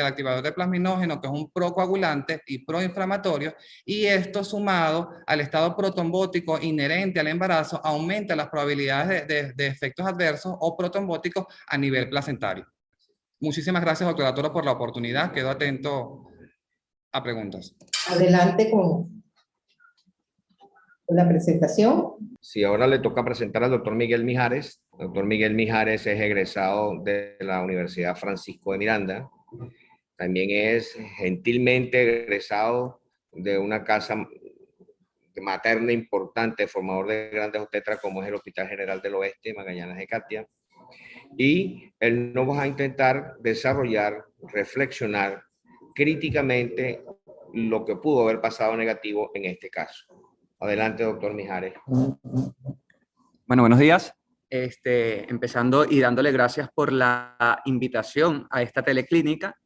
activador del plasminógeno, que es un procoagulante y proinflamatorio, y esto sumado al estado protrombótico inherente al embarazo, aumenta las probabilidades de efectos adversos o protrombóticos a nivel placentario. Muchísimas gracias, doctora Toro, por la oportunidad. Quedo atento a preguntas. Adelante con la presentación. Sí, ahora le toca presentar al doctor Miguel Mijares. El doctor Miguel Mijares es egresado de la Universidad Francisco de Miranda. También es gentilmente egresado de una casa materna importante, formador de grandes obstetras, como es el Hospital General del Oeste, Magallanes de Catia. Y él nos va a intentar desarrollar, reflexionar críticamente lo que pudo haber pasado negativo en este caso. Adelante, doctor Mijares. Bueno, buenos días. Empezando y dándole gracias por la invitación a esta teleclínica,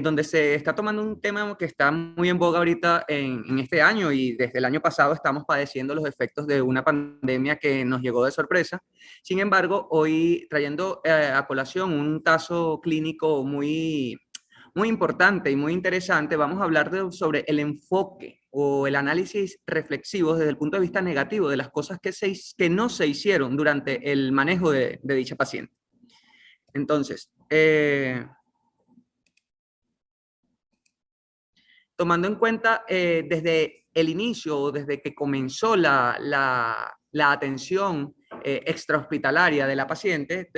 donde se está tomando un tema que está muy en boga ahorita en este año, y desde el año pasado estamos padeciendo los efectos de una pandemia que nos llegó de sorpresa. Sin embargo, hoy trayendo a colación un caso clínico muy importante y muy interesante, vamos a hablar sobre el enfoque o el análisis reflexivo desde el punto de vista negativo de las cosas que no se hicieron durante el manejo de dicha paciente. Entonces, tomando en cuenta desde el inicio o desde que comenzó la atención extrahospitalaria de la paciente,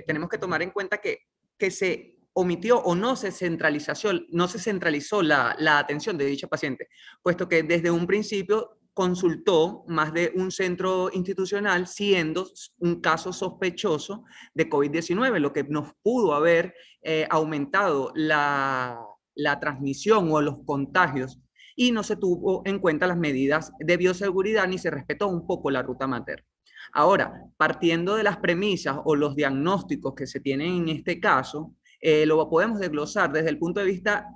tenemos que tomar en cuenta que se omitió o no se centralizó la atención de dicha paciente, puesto que desde un principio consultó más de un centro institucional siendo un caso sospechoso de COVID-19, lo que nos pudo haber aumentado la transmisión o los contagios, y no se tuvo en cuenta las medidas de bioseguridad ni se respetó un poco la ruta materna. Ahora, partiendo de las premisas o los diagnósticos que se tienen en este caso, lo podemos desglosar desde el punto de vista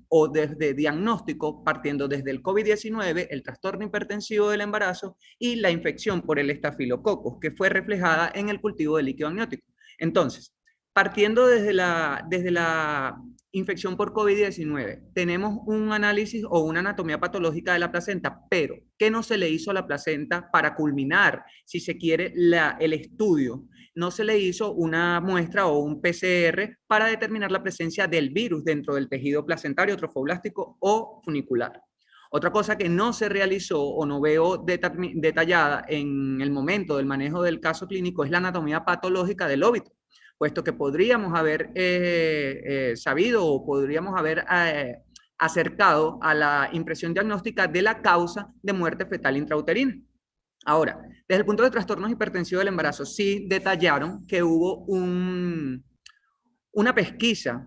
o desde diagnóstico, partiendo desde el COVID-19, el trastorno hipertensivo del embarazo y la infección por el estafilococos, que fue reflejada en el cultivo de líquido amniótico. Entonces, partiendo desde la infección por COVID-19, tenemos un análisis o una anatomía patológica de la placenta, pero ¿qué no se le hizo a la placenta para culminar, si se quiere, el estudio? No se le hizo una muestra o un PCR para determinar la presencia del virus dentro del tejido placentario, trofoblástico o funicular. Otra cosa que no se realizó o no veo detallada en el momento del manejo del caso clínico es la anatomía patológica del óbito, puesto que podríamos haber sabido o podríamos haber acercado a la impresión diagnóstica de la causa de muerte fetal intrauterina. Ahora, desde el punto de trastornos hipertensivos del embarazo, sí detallaron que hubo una pesquisa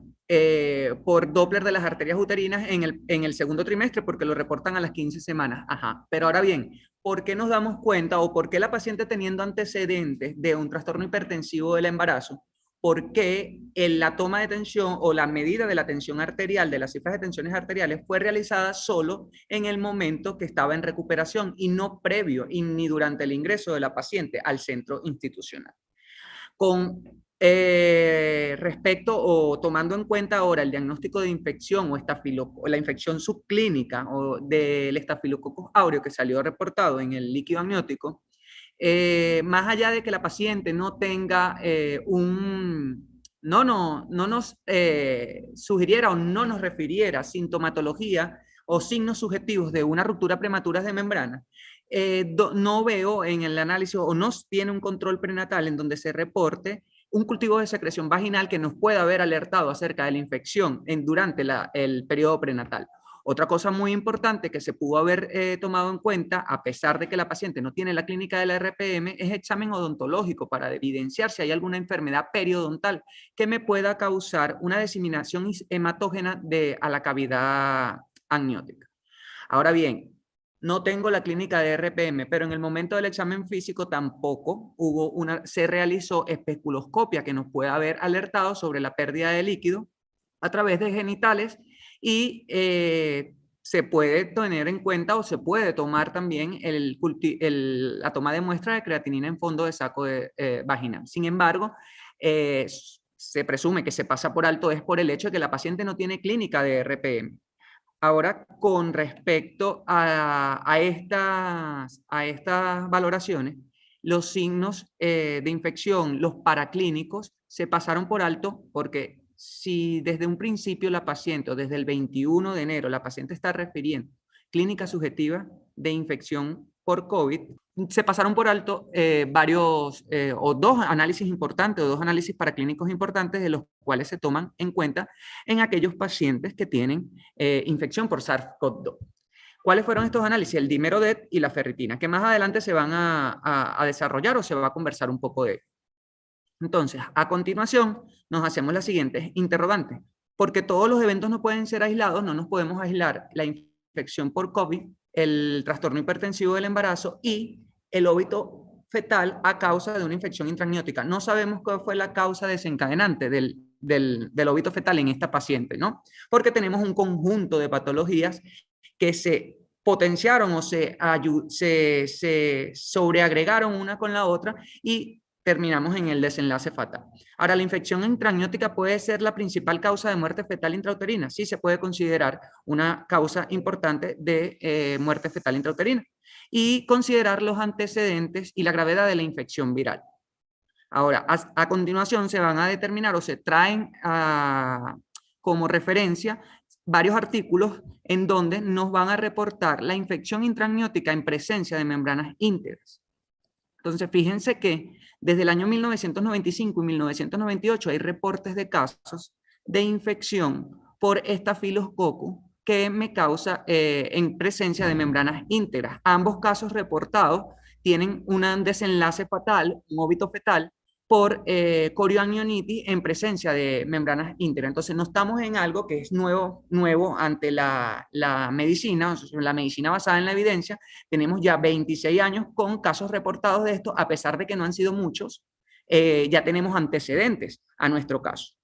por Doppler de las arterias uterinas en el segundo trimestre, porque lo reportan a las 15 semanas. Ajá. Pero ahora bien, ¿por qué nos damos cuenta o por qué la paciente teniendo antecedentes de un trastorno hipertensivo del embarazo, por qué la toma de tensión o la medida de la tensión arterial, de las cifras de tensiones arteriales, fue realizada solo en el momento que estaba en recuperación y no previo y ni durante el ingreso de la paciente al centro institucional? Con respecto o tomando en cuenta ahora el diagnóstico de infección o la infección subclínica o del Staphylococcus aureus que salió reportado en el líquido amniótico, más allá de que la paciente no tenga no nos sugiriera o no nos refiriera sintomatología o signos subjetivos de una ruptura prematura de membrana, no veo en el análisis o no tiene un control prenatal en donde se reporte un cultivo de secreción vaginal que nos pueda haber alertado acerca de la infección durante el periodo prenatal. Otra cosa muy importante que se pudo haber tomado en cuenta, a pesar de que la paciente no tiene la clínica de la RPM, es examen odontológico para evidenciar si hay alguna enfermedad periodontal que me pueda causar una diseminación hematógena a la cavidad amniótica. Ahora bien, no tengo la clínica de RPM, pero en el momento del examen físico tampoco se realizó especuloscopia que nos pueda haber alertado sobre la pérdida de líquido a través de genitales y se puede tener en cuenta o se puede tomar también la toma de muestra de creatinina en fondo de saco vaginal. Sin embargo, se presume que se pasa por alto es por el hecho de que la paciente no tiene clínica de RPM. Ahora, con respecto a estas valoraciones, los signos de infección, los paraclínicos, se pasaron por alto porque si desde un principio la paciente, o desde el 21 de enero, la paciente está refiriendo clínica subjetiva de infección por COVID, se pasaron por alto dos análisis importantes o dos análisis paraclínicos importantes de los cuales se toman en cuenta en aquellos pacientes que tienen infección por SARS-CoV-2. ¿Cuáles fueron estos análisis? El dímero-DET y la ferritina, que más adelante se van a desarrollar o se va a conversar un poco de ello. Entonces, a continuación, nos hacemos las siguientes interrogantes. Porque todos los eventos no pueden ser aislados, no nos podemos aislar la infección por COVID, el trastorno hipertensivo del embarazo y el óbito fetal a causa de una infección intraamniótica. No sabemos cuál fue la causa desencadenante del óbito fetal en esta paciente, ¿no? Porque tenemos un conjunto de patologías que se potenciaron o se sobreagregaron una con la otra y terminamos en el desenlace fatal. Ahora, la infección intraamniótica puede ser la principal causa de muerte fetal intrauterina. Sí se puede considerar una causa importante de muerte fetal intrauterina. Y considerar los antecedentes y la gravedad de la infección viral. Ahora, a continuación se van a determinar o se traen como referencia varios artículos en donde nos van a reportar la infección intraamniótica en presencia de membranas íntegras. Entonces, fíjense que desde el año 1995 y 1998 hay reportes de casos de infección por estafilococo que me causa en presencia de membranas íntegras. Ambos casos reportados tienen un desenlace fatal, un óbito fetal, por corioamnionitis en presencia de membranas íntegras. Entonces, no estamos en algo que es nuevo ante la medicina, o sea, la medicina basada en la evidencia. Tenemos ya 26 años con casos reportados de esto, a pesar de que no han sido muchos, ya tenemos antecedentes a nuestro caso.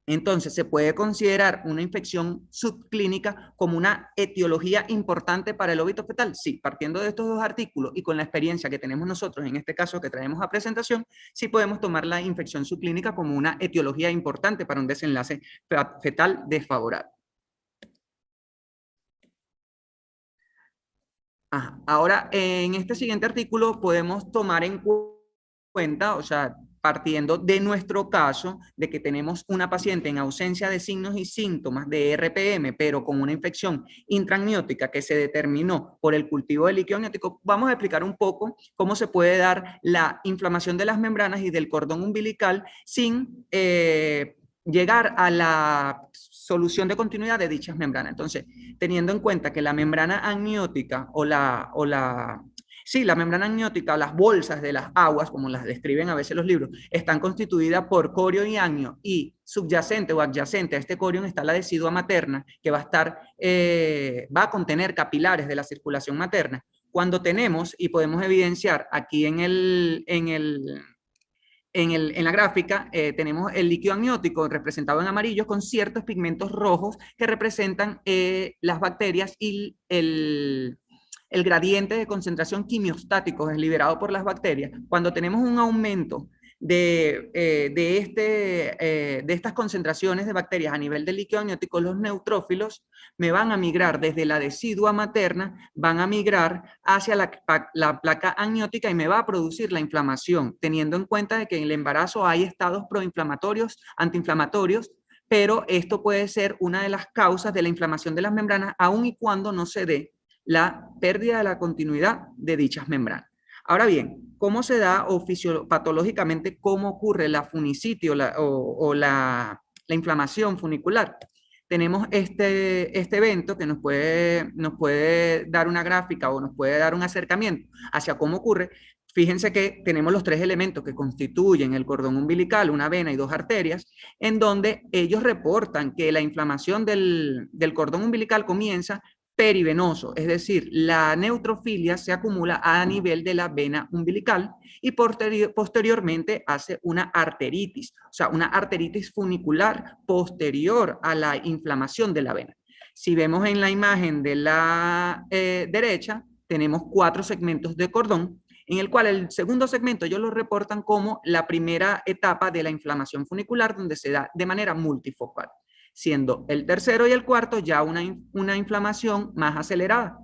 Entonces, ¿se puede considerar una infección subclínica como una etiología importante para el óbito fetal? Sí, partiendo de estos dos artículos y con la experiencia que tenemos nosotros, en este caso que traemos a presentación, sí podemos tomar la infección subclínica como una etiología importante para un desenlace fetal desfavorable. Ahora, en este siguiente artículo podemos tomar en cuenta, o sea, partiendo de nuestro caso, de que tenemos una paciente en ausencia de signos y síntomas de RPM, pero con una infección intraamniótica que se determinó por el cultivo de líquido amniótico, vamos a explicar un poco cómo se puede dar la inflamación de las membranas y del cordón umbilical sin llegar a la solución de continuidad de dichas membranas. Entonces, teniendo en cuenta que la membrana amniótica la membrana amniótica, las bolsas de las aguas, como las describen a veces los libros, están constituidas por corio y amnio, y subyacente o adyacente a este corio está la decidua materna, que va a contener capilares de la circulación materna. Cuando tenemos, y podemos evidenciar aquí en la gráfica, tenemos el líquido amniótico representado en amarillo con ciertos pigmentos rojos que representan las bacterias y el gradiente de concentración quimiostático es liberado por las bacterias. Cuando tenemos un aumento de estas concentraciones de bacterias a nivel del líquido amniótico, los neutrófilos me van a migrar desde la decidua materna, van a migrar hacia la placa amniótica y me va a producir la inflamación, teniendo en cuenta de que en el embarazo hay estados proinflamatorios, antiinflamatorios, pero esto puede ser una de las causas de la inflamación de las membranas, aun y cuando no se dé la pérdida de la continuidad de dichas membranas. Ahora bien, ¿cómo se da o fisiopatológicamente cómo ocurre la funicitis o la inflamación funicular? Tenemos este evento que nos puede dar una gráfica o nos puede dar un acercamiento hacia cómo ocurre. Fíjense que tenemos los tres elementos que constituyen el cordón umbilical, una vena y dos arterias, en donde ellos reportan que la inflamación del cordón umbilical comienza perivenoso, es decir, la neutrofilia se acumula a nivel de la vena umbilical y posteriormente hace una arteritis, o sea, una arteritis funicular posterior a la inflamación de la vena. Si vemos en la imagen de la derecha, tenemos 4 segmentos de cordón, en el cual el segundo segmento ellos lo reportan como la primera etapa de la inflamación funicular, donde se da de manera multifocal, siendo el tercero y el cuarto ya una inflamación más acelerada.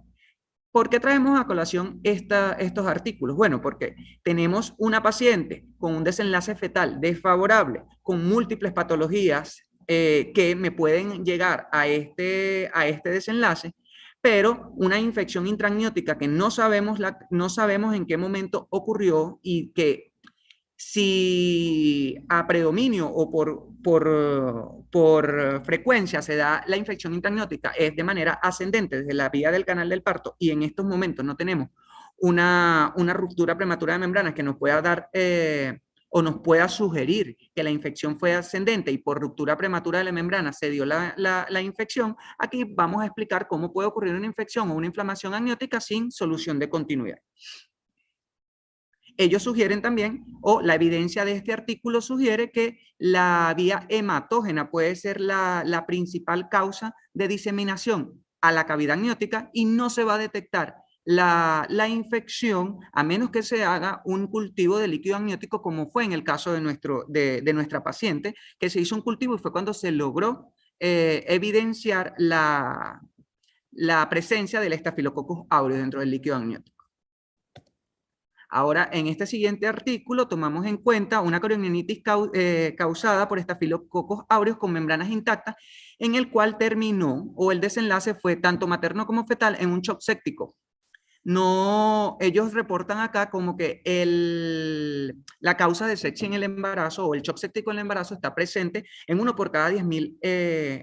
¿Por qué traemos a colación estos artículos? Bueno, porque tenemos una paciente con un desenlace fetal desfavorable, con múltiples patologías que me pueden llegar a este desenlace, pero una infección intraamniótica que no sabemos en qué momento ocurrió y que si a predominio o por frecuencia se da la infección intraamniótica es de manera ascendente desde la vía del canal del parto y en estos momentos no tenemos una ruptura prematura de membranas que nos pueda dar o nos pueda sugerir que la infección fue ascendente y por ruptura prematura de la membrana se dio la infección, aquí vamos a explicar cómo puede ocurrir una infección o una inflamación amniótica sin solución de continuidad. Ellos sugieren también, o la evidencia de este artículo sugiere que la vía hematógena puede ser la principal causa de diseminación a la cavidad amniótica y no se va a detectar la infección, a menos que se haga un cultivo de líquido amniótico, como fue en el caso de nuestra paciente, que se hizo un cultivo y fue cuando se logró evidenciar la presencia del Staphylococcus aureus dentro del líquido amniótico. Ahora, en este siguiente artículo tomamos en cuenta una corionitis causada por Staphylococcus aureus con membranas intactas, en el cual terminó, o el desenlace fue tanto materno como fetal, en un shock séptico. No, ellos reportan acá como que la causa de sepsis en el embarazo o el shock séptico en el embarazo está presente en 1 por cada 10.000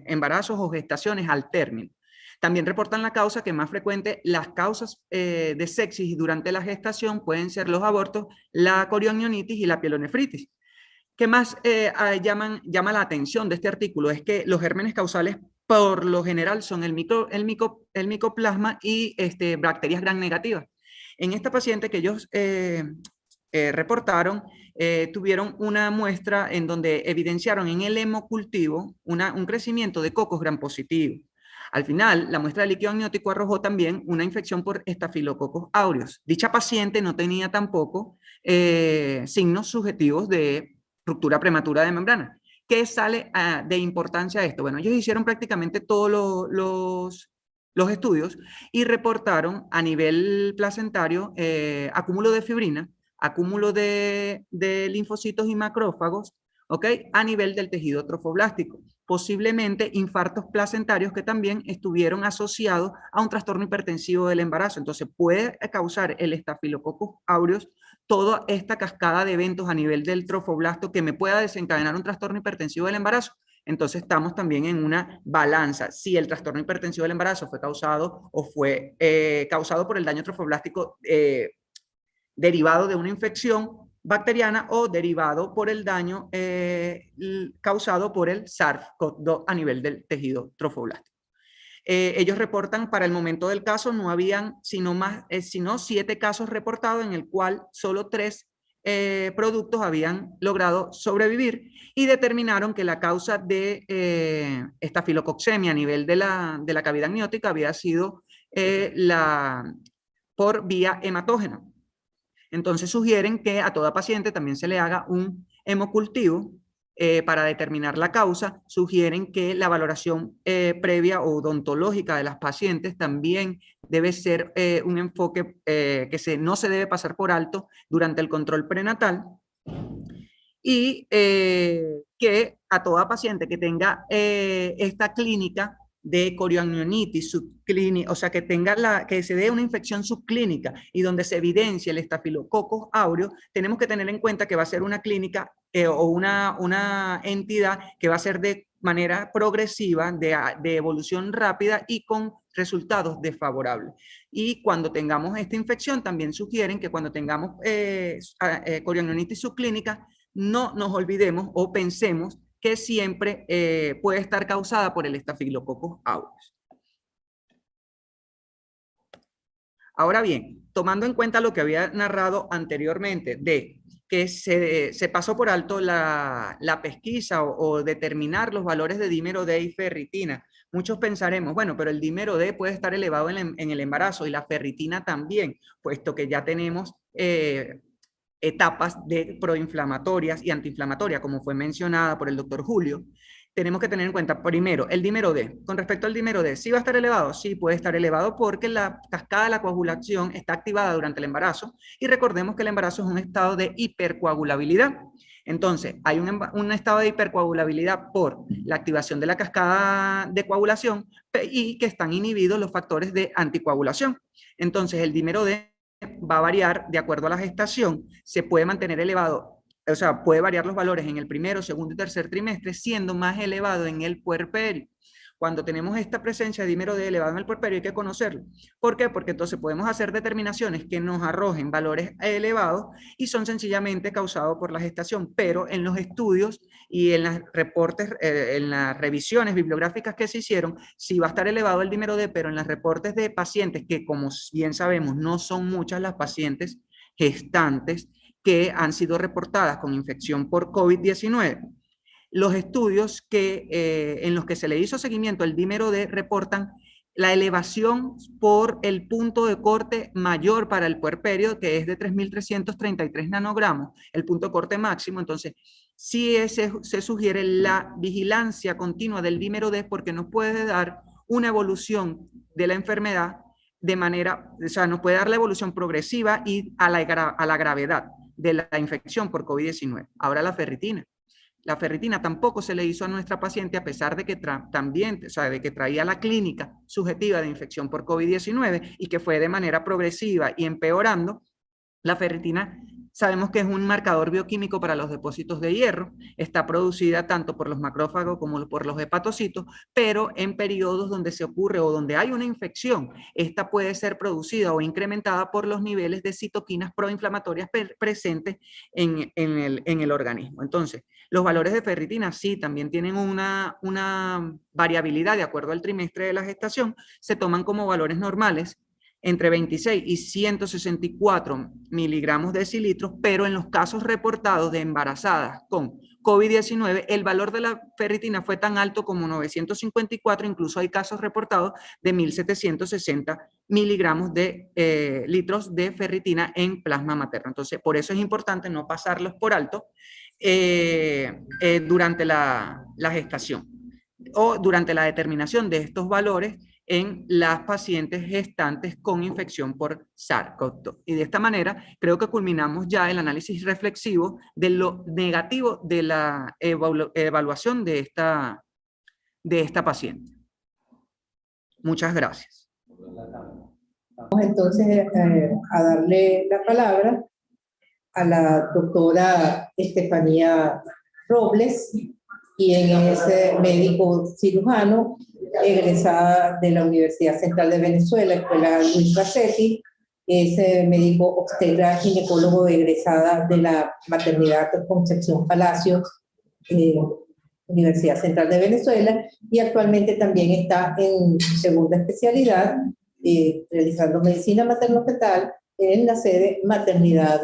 embarazos o gestaciones al término. También reportan la causa que más frecuente, las causas de sepsis durante la gestación pueden ser los abortos, la corionitis y la pielonefritis. ¿Qué más llama la atención de este artículo? Es que los gérmenes causales por lo general son el micoplasma y bacterias gram negativas. En esta paciente que ellos reportaron, tuvieron una muestra en donde evidenciaron en el hemocultivo un crecimiento de cocos gram positivo. Al final, la muestra de líquido amniótico arrojó también una infección por Staphylococcus aureus. Dicha paciente no tenía tampoco signos subjetivos de ruptura prematura de membrana. ¿Qué sale de importancia a esto? Bueno, ellos hicieron prácticamente todos los estudios y reportaron a nivel placentario acúmulo de fibrina, acúmulo de linfocitos y macrófagos, ¿ok? A nivel del tejido trofoblástico. Posiblemente infartos placentarios que también estuvieron asociados a un trastorno hipertensivo del embarazo. Entonces puede causar el Staphylococcus aureus toda esta cascada de eventos a nivel del trofoblasto que me pueda desencadenar un trastorno hipertensivo del embarazo. Entonces estamos también en una balanza. Si el trastorno hipertensivo del embarazo fue causado o fue causado por el daño trofoblástico derivado de una infección bacteriana o derivado por el daño causado por el SARS-CoV-2 a nivel del tejido trofoblástico. Ellos reportan para el momento del caso no habían sino 7 casos reportados en el cual solo 3 productos habían logrado sobrevivir y determinaron que la causa de estafilococcemia a nivel de la cavidad amniótica había sido por vía hematógena. Entonces sugieren que a toda paciente también se le haga un hemocultivo para determinar la causa. Sugieren que la valoración previa o odontológica de las pacientes también debe ser un enfoque que no se debe pasar por alto durante el control prenatal. Y que a toda paciente que tenga esta clínica de corionitis subclínica, o sea, que se dé una infección subclínica y donde se evidencie el Staphylococcus aureus, tenemos que tener en cuenta que va a ser una clínica o una entidad que va a ser de manera progresiva, de evolución rápida y con resultados desfavorables. Y cuando tengamos esta infección, también sugieren que cuando tengamos corionitis subclínica, no nos olvidemos o pensemos que siempre puede estar causada por el Staphylococcus aureus. Ahora bien, tomando en cuenta lo que había narrado anteriormente de que se pasó por alto la pesquisa o determinar los valores de dímero D y ferritina, muchos pensaremos, bueno, pero el dímero D puede estar elevado en el embarazo y la ferritina también, puesto que ya tenemos etapas de proinflamatorias y antiinflamatorias, como fue mencionada por el doctor Julio. Tenemos que tener en cuenta, primero, el dímero D. Con respecto al dímero D, ¿sí va a estar elevado? Sí, puede estar elevado porque la cascada de la coagulación está activada durante el embarazo y recordemos que el embarazo es un estado de hipercoagulabilidad. Entonces, hay un estado de hipercoagulabilidad por la activación de la cascada de coagulación y que están inhibidos los factores de anticoagulación. Entonces, el dímero D va a variar de acuerdo a la gestación, se puede mantener elevado, o sea, puede variar los valores en el primero, segundo y tercer trimestre, siendo más elevado en el puerperio. Cuando tenemos esta presencia de dímero D elevado en el puerperio hay que conocerlo. ¿Por qué? Porque entonces podemos hacer determinaciones que nos arrojen valores elevados y son sencillamente causados por la gestación, pero en los estudios y en los reportes, en las revisiones bibliográficas que se hicieron, sí va a estar elevado el dímero D, pero en los reportes de pacientes que, como bien sabemos, no son muchas las pacientes gestantes que han sido reportadas con infección por COVID-19. Los estudios en los que se le hizo seguimiento al dímero D reportan la elevación por el punto de corte mayor para el puerperio, que es de 3.333 nanogramos, el punto de corte máximo. Entonces, sí se sugiere la vigilancia continua del dímero D, porque nos puede dar una evolución de la enfermedad de manera, o sea, nos puede dar la evolución progresiva y a la gravedad de la infección por COVID-19. Ahora la ferritina. La ferritina tampoco se le hizo a nuestra paciente, a pesar de que también, o sea, de que traía la clínica subjetiva de infección por COVID-19 y que fue de manera progresiva y empeorando. La ferritina sabemos que es un marcador bioquímico para los depósitos de hierro, está producida tanto por los macrófagos como por los hepatocitos, pero en periodos donde se ocurre o donde hay una infección, esta puede ser producida o incrementada por los niveles de citoquinas proinflamatorias presentes en el organismo. Entonces, los valores de ferritina sí también tienen una variabilidad de acuerdo al trimestre de la gestación, se toman como valores normales entre 26 y 164 miligramos decilitros, pero en los casos reportados de embarazadas con COVID-19, el valor de la ferritina fue tan alto como 954, incluso hay casos reportados de 1.760 miligramos de litros de ferritina en plasma materno. Entonces, por eso es importante no pasarlos por alto durante la gestación o durante la determinación de estos valores en las pacientes gestantes con infección por SARS-CoV-2. Y de esta manera creo que culminamos ya el análisis reflexivo de lo negativo de la evaluación de esta paciente. Muchas gracias. Vamos entonces a darle la palabra a la doctora Estefanía Robles, quien es médico cirujano, egresada de la Universidad Central de Venezuela, Escuela Luis Racetti, es médico obstetra ginecólogo egresada de la Maternidad Concepción Palacios, Universidad Central de Venezuela, y actualmente también está en segunda especialidad, realizando medicina materno-fetal en la sede Maternidad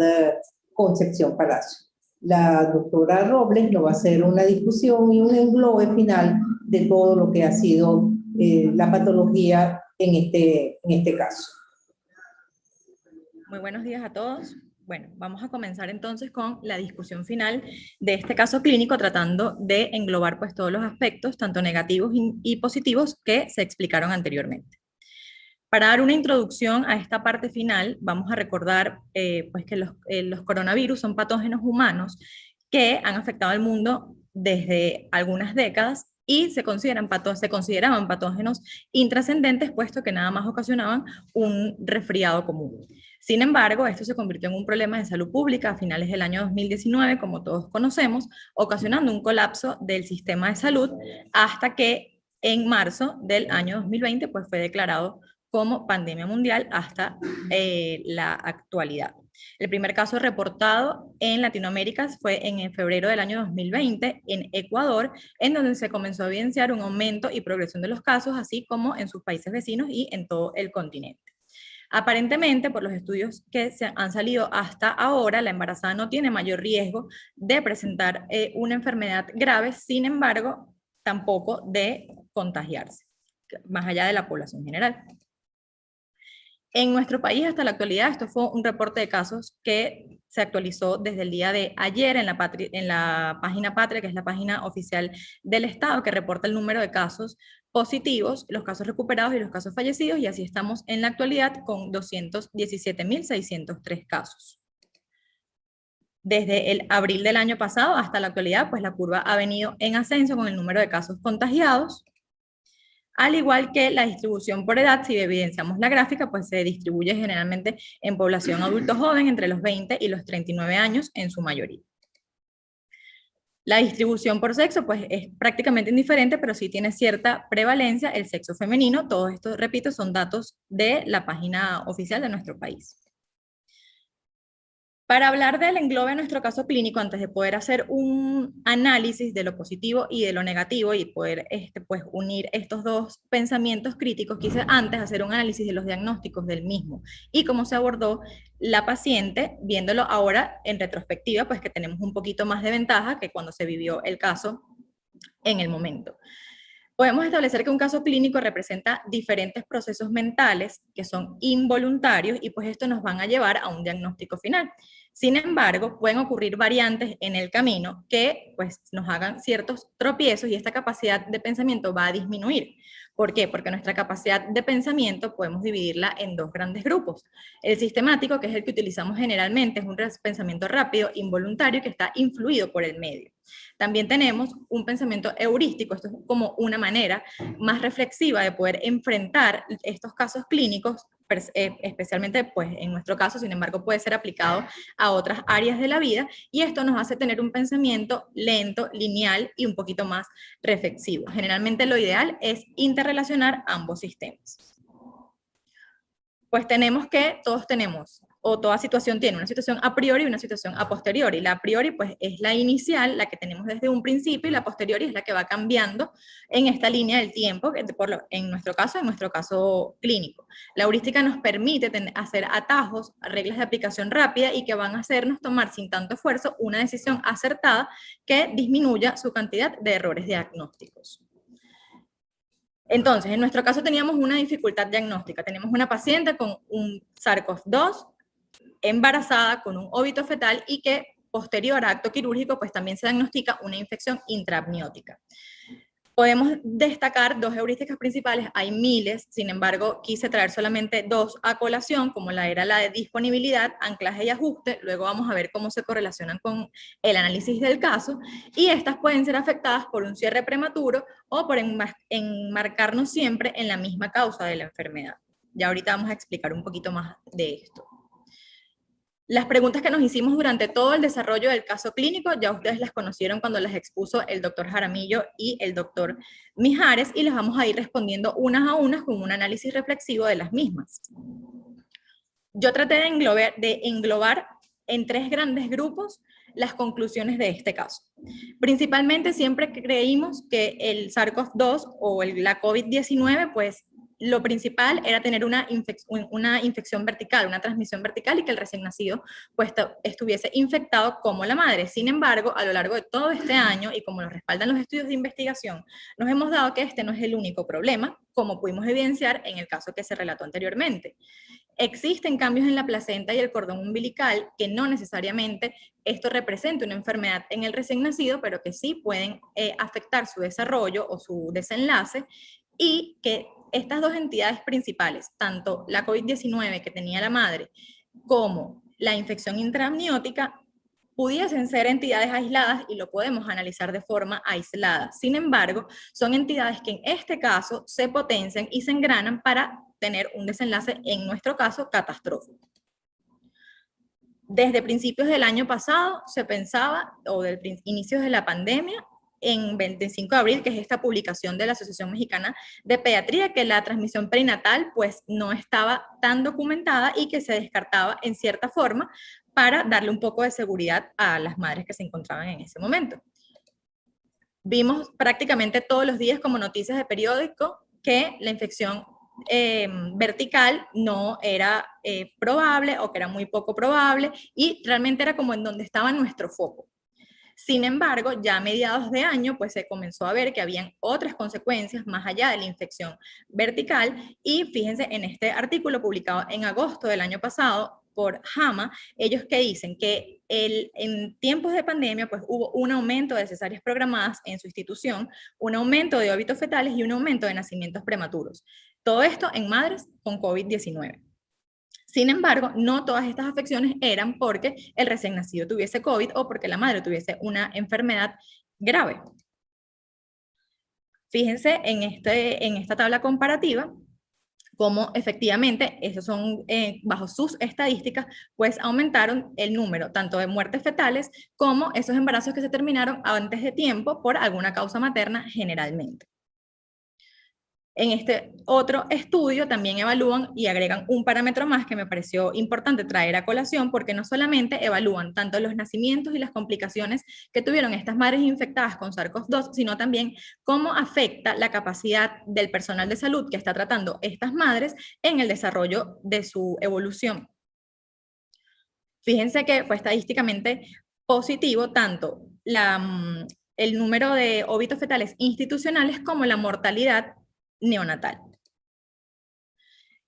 Concepción Palacios. La doctora Robles nos va a hacer una discusión y un englobe final de todo lo que ha sido la patología en este caso. Muy buenos días a todos. Bueno, vamos a comenzar entonces con la discusión final de este caso clínico, tratando de englobar pues todos los aspectos, tanto negativos y positivos, que se explicaron anteriormente. Para dar una introducción a esta parte final, vamos a recordar pues que los coronavirus son patógenos humanos que han afectado al mundo desde algunas décadas y se consideraban patógenos intrascendentes, puesto que nada más ocasionaban un resfriado común. Sin embargo, esto se convirtió en un problema de salud pública a finales del año 2019, como todos conocemos, ocasionando un colapso del sistema de salud, hasta que en marzo del año 2020 pues fue declarado como pandemia mundial hasta la actualidad. El primer caso reportado en Latinoamérica fue en febrero del año 2020 en Ecuador, en donde se comenzó a evidenciar un aumento y progresión de los casos, así como en sus países vecinos y en todo el continente. Aparentemente, por los estudios que se han salido hasta ahora, la embarazada no tiene mayor riesgo de presentar una enfermedad grave, sin embargo, tampoco de contagiarse, más allá de la población general. En nuestro país, hasta la actualidad, esto fue un reporte de casos que se actualizó desde el día de ayer en la página Patria, que es la página oficial del Estado, que reporta el número de casos positivos, los casos recuperados y los casos fallecidos, y así estamos en la actualidad con 217.603 casos. Desde el abril del año pasado hasta la actualidad, pues la curva ha venido en ascenso con el número de casos contagiados, al igual que la distribución por edad. Si evidenciamos la gráfica, pues se distribuye generalmente en población adulto joven entre los 20 y los 39 años en su mayoría. La distribución por sexo pues es prácticamente indiferente, pero sí tiene cierta prevalencia el sexo femenino. Todo esto, repito, son datos de la página oficial de nuestro país. Para hablar del englobe de nuestro caso clínico, antes de poder hacer un análisis de lo positivo y de lo negativo y poder pues, unir estos dos pensamientos críticos, quise antes hacer un análisis de los diagnósticos del mismo y cómo se abordó la paciente, viéndolo ahora en retrospectiva, pues que tenemos un poquito más de ventaja que cuando se vivió el caso en el momento. Podemos establecer que un caso clínico representa diferentes procesos mentales que son involuntarios y pues esto nos van a llevar a un diagnóstico final. Sin embargo, pueden ocurrir variantes en el camino que pues nos hagan ciertos tropiezos y esta capacidad de pensamiento va a disminuir. ¿Por qué? Porque nuestra capacidad de pensamiento podemos dividirla en dos grandes grupos. El sistemático, que es el que utilizamos generalmente, es un pensamiento rápido, involuntario, que está influido por el medio. También tenemos un pensamiento heurístico, esto es como una manera más reflexiva de poder enfrentar estos casos clínicos, especialmente pues en nuestro caso, sin embargo puede ser aplicado a otras áreas de la vida, y esto nos hace tener un pensamiento lento, lineal y un poquito más reflexivo. Generalmente lo ideal es interrelacionar ambos sistemas. Pues todos tenemos, o toda situación tiene una situación a priori y una situación a posteriori. La a priori pues es la inicial, la que tenemos desde un principio, y la posteriori es la que va cambiando en esta línea del tiempo, en nuestro caso clínico. La heurística nos permite hacer atajos, reglas de aplicación rápida y que van a hacernos tomar sin tanto esfuerzo una decisión acertada que disminuya su cantidad de errores diagnósticos. Entonces, en nuestro caso teníamos una dificultad diagnóstica. Tenemos una paciente con un SARS-CoV-2, embarazada, con un óbito fetal y que posterior a acto quirúrgico pues también se diagnostica una infección intraamniótica. Podemos destacar dos heurísticas principales, hay miles, sin embargo quise traer solamente dos a colación, como era la de disponibilidad, anclaje y ajuste. Luego vamos a ver cómo se correlacionan con el análisis del caso, y estas pueden ser afectadas por un cierre prematuro o por enmarcarnos siempre en la misma causa de la enfermedad. Ya ahorita vamos a explicar un poquito más de esto. Las preguntas que nos hicimos durante todo el desarrollo del caso clínico, ya ustedes las conocieron cuando las expuso el doctor Jaramillo y el doctor Mijares, y las vamos a ir respondiendo unas a unas con un análisis reflexivo de las mismas. Yo traté de englobar en tres grandes grupos las conclusiones de este caso. Principalmente siempre creímos que el SARS-CoV-2 o la COVID-19, pues lo principal era tener una infección vertical, una transmisión vertical, y que el recién nacido pues estuviese infectado como la madre. Sin embargo, a lo largo de todo este año, y como lo respaldan los estudios de investigación, nos hemos dado que este no es el único problema, como pudimos evidenciar en el caso que se relató anteriormente. Existen cambios en la placenta y el cordón umbilical que no necesariamente esto representa una enfermedad en el recién nacido, pero que sí pueden afectar su desarrollo o su desenlace, y que estas dos entidades principales, tanto la COVID-19 que tenía la madre como la infección intraamniótica, pudiesen ser entidades aisladas y lo podemos analizar de forma aislada. Sin embargo, son entidades que en este caso se potencian y se engranan para tener un desenlace, en nuestro caso, catastrófico. Desde principios del año pasado se pensaba, o del inicio de la pandemia, en 25 de abril, que es esta publicación de la Asociación Mexicana de Pediatría, que la transmisión perinatal pues no estaba tan documentada y que se descartaba en cierta forma para darle un poco de seguridad a las madres que se encontraban en ese momento. Vimos prácticamente todos los días como noticias de periódico que la infección vertical no era probable, o que era muy poco probable, y realmente era como en donde estaba nuestro foco. Sin embargo, ya a mediados de año, pues se comenzó a ver que habían otras consecuencias más allá de la infección vertical, y fíjense en este artículo publicado en agosto del año pasado por JAMA, ellos que dicen que en tiempos de pandemia pues hubo un aumento de cesáreas programadas en su institución, un aumento de óbitos fetales y un aumento de nacimientos prematuros. Todo esto en madres con COVID-19. Sin embargo, no todas estas afecciones eran porque el recién nacido tuviese COVID o porque la madre tuviese una enfermedad grave. Fíjense en esta tabla comparativa cómo efectivamente, esos son, bajo sus estadísticas, pues aumentaron el número tanto de muertes fetales como esos embarazos que se terminaron antes de tiempo por alguna causa materna generalmente. En este otro estudio también evalúan y agregan un parámetro más que me pareció importante traer a colación, porque no solamente evalúan tanto los nacimientos y las complicaciones que tuvieron estas madres infectadas con SARS-CoV-2, sino también cómo afecta la capacidad del personal de salud que está tratando estas madres en el desarrollo de su evolución. Fíjense que fue estadísticamente positivo tanto el número de óbitos fetales institucionales como la mortalidad neonatal.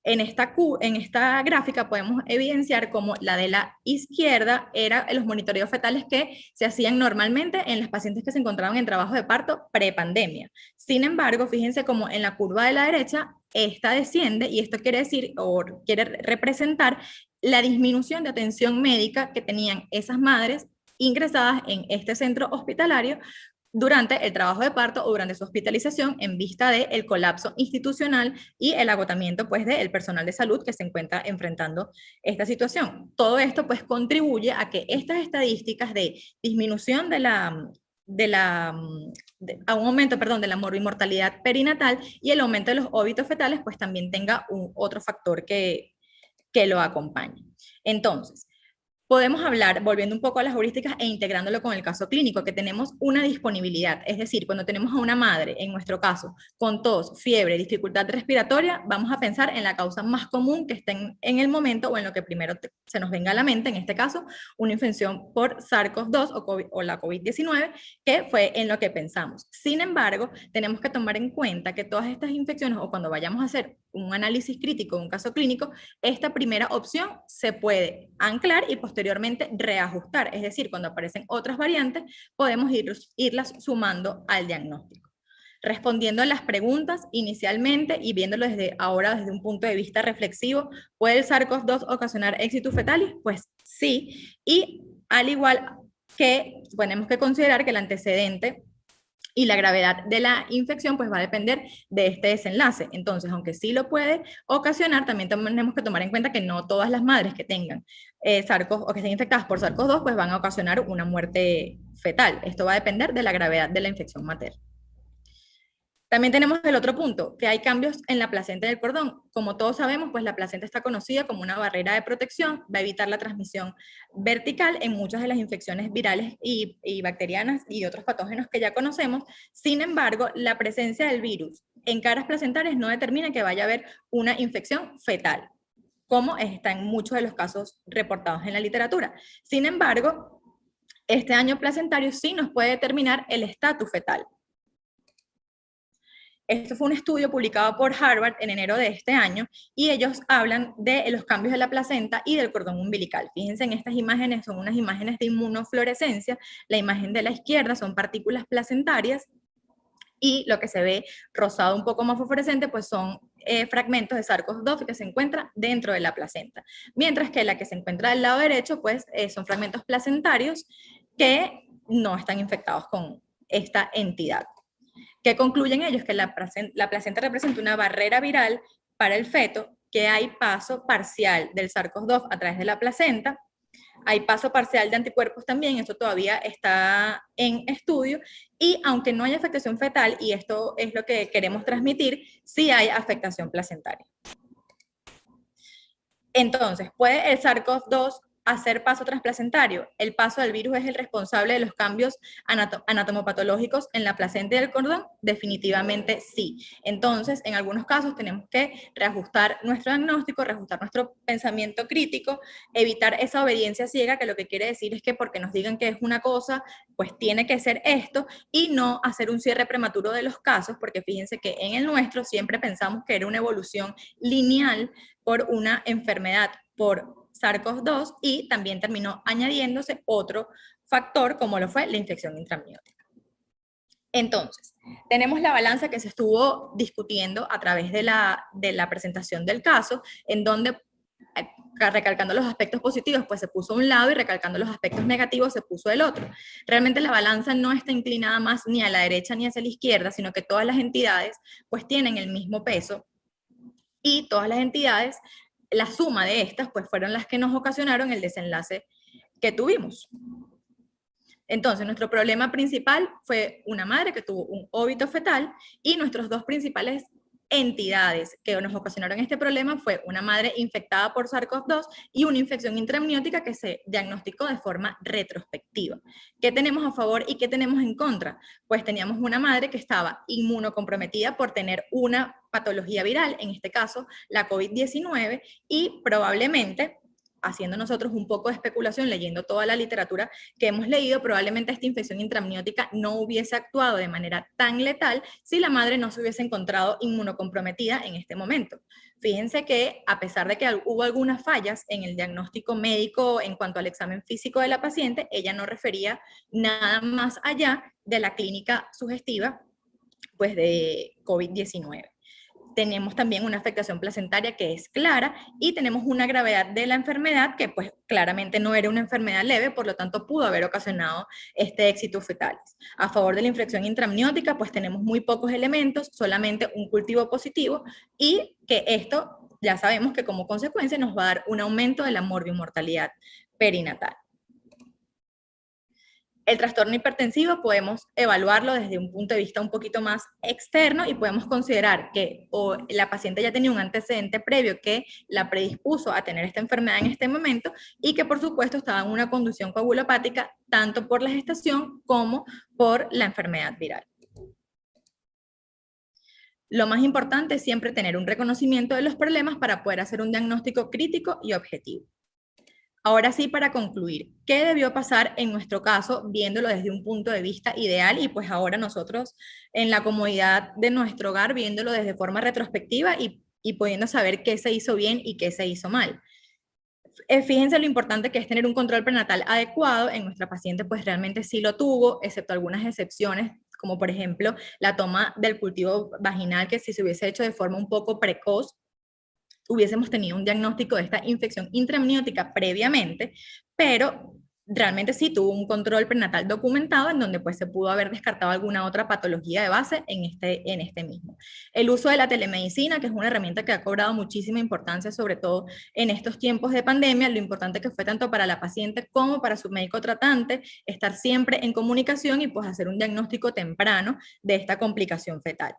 En esta gráfica podemos evidenciar como la de la izquierda era los monitoreos fetales que se hacían normalmente en las pacientes que se encontraban en trabajo de parto prepandemia. Sin embargo, fíjense como en la curva de la derecha, esta desciende, y esto quiere decir, o quiere representar la disminución de atención médica que tenían esas madres ingresadas en este centro hospitalario durante el trabajo de parto o durante su hospitalización en vista del colapso institucional y el agotamiento pues del personal de salud que se encuentra enfrentando esta situación. Todo esto pues contribuye a que estas estadísticas de disminución a un aumento, perdón, de la morbimortalidad perinatal y el aumento de los óbitos fetales pues también tenga otro factor que lo acompañe. Entonces, podemos hablar, volviendo un poco a las heurísticas e integrándolo con el caso clínico, que tenemos una disponibilidad, es decir, cuando tenemos a una madre, en nuestro caso, con tos, fiebre, dificultad respiratoria, vamos a pensar en la causa más común que esté en el momento o en lo que primero se nos venga a la mente, en este caso, una infección por SARS-CoV-2 o la COVID-19, que fue en lo que pensamos. Sin embargo, tenemos que tomar en cuenta que todas estas infecciones, o cuando vayamos a hacer un análisis crítico, un caso clínico, esta primera opción se puede anclar y posteriormente reajustar, es decir, cuando aparecen otras variantes, podemos irlas sumando al diagnóstico. Respondiendo a las preguntas inicialmente y viéndolo desde ahora desde un punto de vista reflexivo, ¿puede el SARS-CoV-2 ocasionar éxitus fetalis? Pues sí, y al igual que tenemos que considerar que el antecedente y la gravedad de la infección pues va a depender de este desenlace. Entonces, aunque sí lo puede ocasionar, también tenemos que tomar en cuenta que no todas las madres que tengan SARS-CoV o que estén infectadas por SARS-CoV-2 pues van a ocasionar una muerte fetal. Esto va a depender de la gravedad de la infección materna. También tenemos el otro punto, que hay cambios en la placenta del cordón. Como todos sabemos, pues la placenta está conocida como una barrera de protección, va a evitar la transmisión vertical en muchas de las infecciones virales y bacterianas y otros patógenos que ya conocemos. Sin embargo, la presencia del virus en caras placentarias no determina que vaya a haber una infección fetal, como está en muchos de los casos reportados en la literatura. Sin embargo, este daño placentario sí nos puede determinar el estatus fetal. Esto fue un estudio publicado por Harvard en enero de este año y ellos hablan de los cambios de la placenta y del cordón umbilical. Fíjense en estas imágenes, son unas imágenes de inmunofluorescencia. La imagen de la izquierda son partículas placentarias y lo que se ve rosado un poco más fosforescente pues son fragmentos de SARS-CoV-2 que se encuentran dentro de la placenta. Mientras que la que se encuentra del lado derecho pues son fragmentos placentarios que no están infectados con esta entidad. ¿Qué concluyen ellos? Que la placenta representa una barrera viral para el feto, que hay paso parcial del SARS-CoV-2 a través de la placenta, hay paso parcial de anticuerpos también, esto todavía está en estudio, y aunque no hay afectación fetal, y esto es lo que queremos transmitir, sí hay afectación placentaria. Entonces, ¿puede el SARS-CoV-2 hacer paso transplacentario? El paso del virus es el responsable de los cambios anatomopatológicos en la placenta y el cordón. Definitivamente sí. Entonces, en algunos casos tenemos que reajustar nuestro diagnóstico, reajustar nuestro pensamiento crítico, evitar esa obediencia ciega, que lo que quiere decir es que porque nos digan que es una cosa, pues tiene que ser esto, y no hacer un cierre prematuro de los casos, porque fíjense que en el nuestro siempre pensamos que era una evolución lineal por una enfermedad por SARS-CoV-2 y también terminó añadiéndose otro factor como lo fue la infección intraamniótica. Entonces, tenemos la balanza que se estuvo discutiendo a través de la presentación del caso, en donde recalcando los aspectos positivos pues se puso un lado y recalcando los aspectos negativos se puso el otro. Realmente la balanza no está inclinada más ni a la derecha ni hacia la izquierda, sino que todas las entidades pues tienen el mismo peso y todas las entidades, la suma de estas, pues fueron las que nos ocasionaron el desenlace que tuvimos. Entonces, nuestro problema principal fue una madre que tuvo un óbito fetal y nuestros dos principales entidades que nos ocasionaron este problema fue una madre infectada por SARS-CoV-2 y una infección intraamniótica que se diagnosticó de forma retrospectiva. ¿Qué tenemos a favor y qué tenemos en contra? Pues teníamos una madre que estaba inmunocomprometida por tener una patología viral, en este caso la COVID-19, y probablemente haciendo nosotros un poco de especulación, leyendo toda la literatura que hemos leído, probablemente esta infección intramniótica no hubiese actuado de manera tan letal si la madre no se hubiese encontrado inmunocomprometida en este momento. Fíjense que a pesar de que hubo algunas fallas en el diagnóstico médico en cuanto al examen físico de la paciente, ella no refería nada más allá de la clínica sugestiva pues, de COVID-19. Tenemos también una afectación placentaria que es clara y tenemos una gravedad de la enfermedad que pues claramente no era una enfermedad leve, por lo tanto pudo haber ocasionado éxitos fetales. A favor de la infección intramniótica pues tenemos muy pocos elementos, solamente un cultivo positivo y que esto ya sabemos que como consecuencia nos va a dar un aumento de la morbimortalidad perinatal. El trastorno hipertensivo podemos evaluarlo desde un punto de vista un poquito más externo y podemos considerar que o la paciente ya tenía un antecedente previo que la predispuso a tener esta enfermedad en este momento y que por supuesto estaba en una conducción coagulopática tanto por la gestación como por la enfermedad viral. Lo más importante es siempre tener un reconocimiento de los problemas para poder hacer un diagnóstico crítico y objetivo. Ahora sí, para concluir, ¿qué debió pasar en nuestro caso, viéndolo desde un punto de vista ideal? Y pues ahora nosotros, en la comodidad de nuestro hogar, viéndolo desde forma retrospectiva y pudiendo saber qué se hizo bien y qué se hizo mal. Fíjense lo importante que es tener un control prenatal adecuado. En nuestra paciente pues realmente sí lo tuvo, excepto algunas excepciones, como por ejemplo la toma del cultivo vaginal, que si se hubiese hecho de forma un poco precoz, hubiésemos tenido un diagnóstico de esta infección intramniótica previamente, pero realmente sí tuvo un control prenatal documentado en donde pues se pudo haber descartado alguna otra patología de base en este mismo. El uso de la telemedicina, que es una herramienta que ha cobrado muchísima importancia, sobre todo en estos tiempos de pandemia, lo importante que fue tanto para la paciente como para su médico tratante, estar siempre en comunicación y pues hacer un diagnóstico temprano de esta complicación fetal.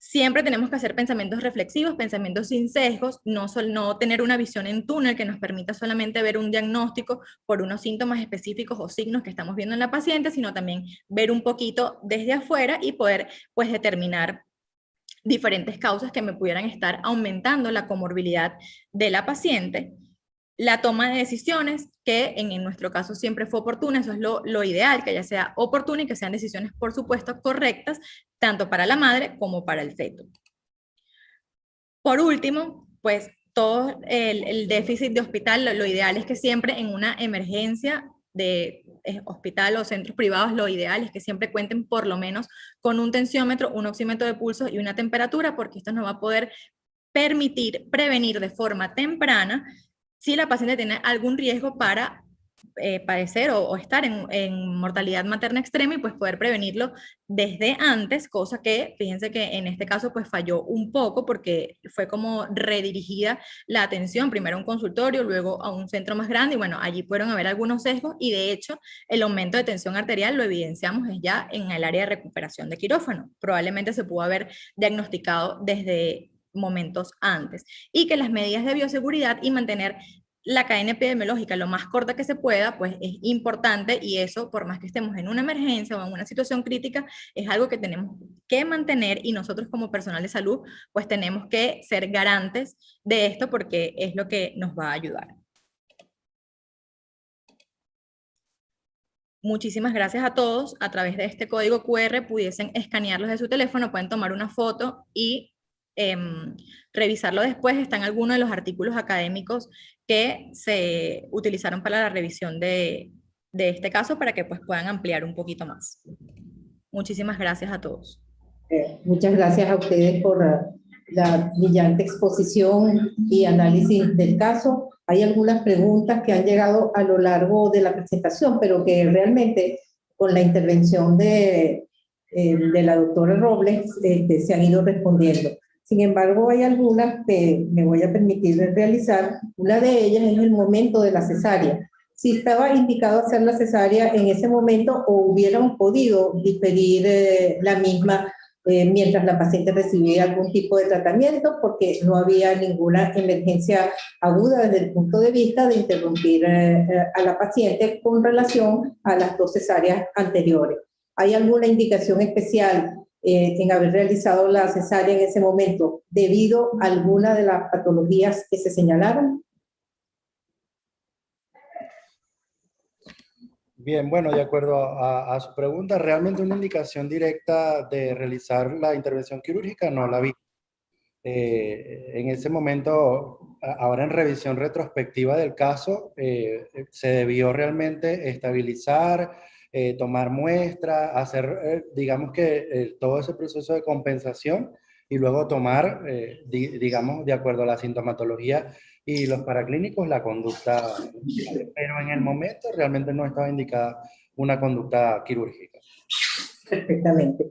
Siempre tenemos que hacer pensamientos reflexivos, pensamientos sin sesgos, no tener una visión en túnel que nos permita solamente ver un diagnóstico por unos síntomas específicos o signos que estamos viendo en la paciente, sino también ver un poquito desde afuera y poder pues determinar diferentes causas que me pudieran estar aumentando la comorbilidad de la paciente. La toma de decisiones, que en nuestro caso siempre fue oportuna, eso es lo ideal, que ya sea oportuna y que sean decisiones, por supuesto, correctas, tanto para la madre como para el feto. Por último, pues todo el déficit de hospital, lo ideal es que siempre en una emergencia de hospital o centros privados, lo ideal es que siempre cuenten por lo menos con un tensiómetro, un oxímetro de pulso y una temperatura, porque esto nos va a poder permitir prevenir de forma temprana si la paciente tiene algún riesgo para padecer o estar en mortalidad materna extrema y pues poder prevenirlo desde antes, cosa que fíjense que en este caso pues falló un poco porque fue como redirigida la atención, primero a un consultorio, luego a un centro más grande y bueno, allí pudieron haber algunos sesgos y de hecho el aumento de tensión arterial lo evidenciamos ya en el área de recuperación de quirófano. Probablemente se pudo haber diagnosticado desde momentos antes y que las medidas de bioseguridad y mantener la cadena epidemiológica lo más corta que se pueda, pues es importante y eso, por más que estemos en una emergencia o en una situación crítica, es algo que tenemos que mantener y nosotros como personal de salud, pues tenemos que ser garantes de esto porque es lo que nos va a ayudar. Muchísimas gracias a todos. A través de este código QR pudiesen escanearlos de su teléfono, pueden tomar una foto y revisarlo después. Están algunos de los artículos académicos que se utilizaron para la revisión de este caso para que pues puedan ampliar un poquito más. Muchísimas gracias a todos. Muchas gracias a ustedes por la brillante exposición y análisis del caso. Hay algunas preguntas que han llegado a lo largo de la presentación, pero que realmente con la intervención de la doctora Robles se han ido respondiendo. Sin embargo, hay algunas que me voy a permitir realizar. Una de ellas es el momento de la cesárea. Si estaba indicado hacer la cesárea en ese momento o hubieran podido diferir la misma mientras la paciente recibía algún tipo de tratamiento, porque no había ninguna emergencia aguda desde el punto de vista de interrumpir a la paciente con relación a las dos cesáreas anteriores. ¿Hay alguna indicación especial en haber realizado la cesárea en ese momento debido a alguna de las patologías que se señalaron? Bien, bueno, de acuerdo a su pregunta, realmente una indicación directa de realizar la intervención quirúrgica no la vi. En ese momento, ahora en revisión retrospectiva del caso, se debió realmente estabilizar, tomar muestra, hacer, digamos que todo ese proceso de compensación y luego tomar, digamos, de acuerdo a la sintomatología y los paraclínicos, la conducta. Pero en el momento realmente no estaba indicada una conducta quirúrgica. Perfectamente.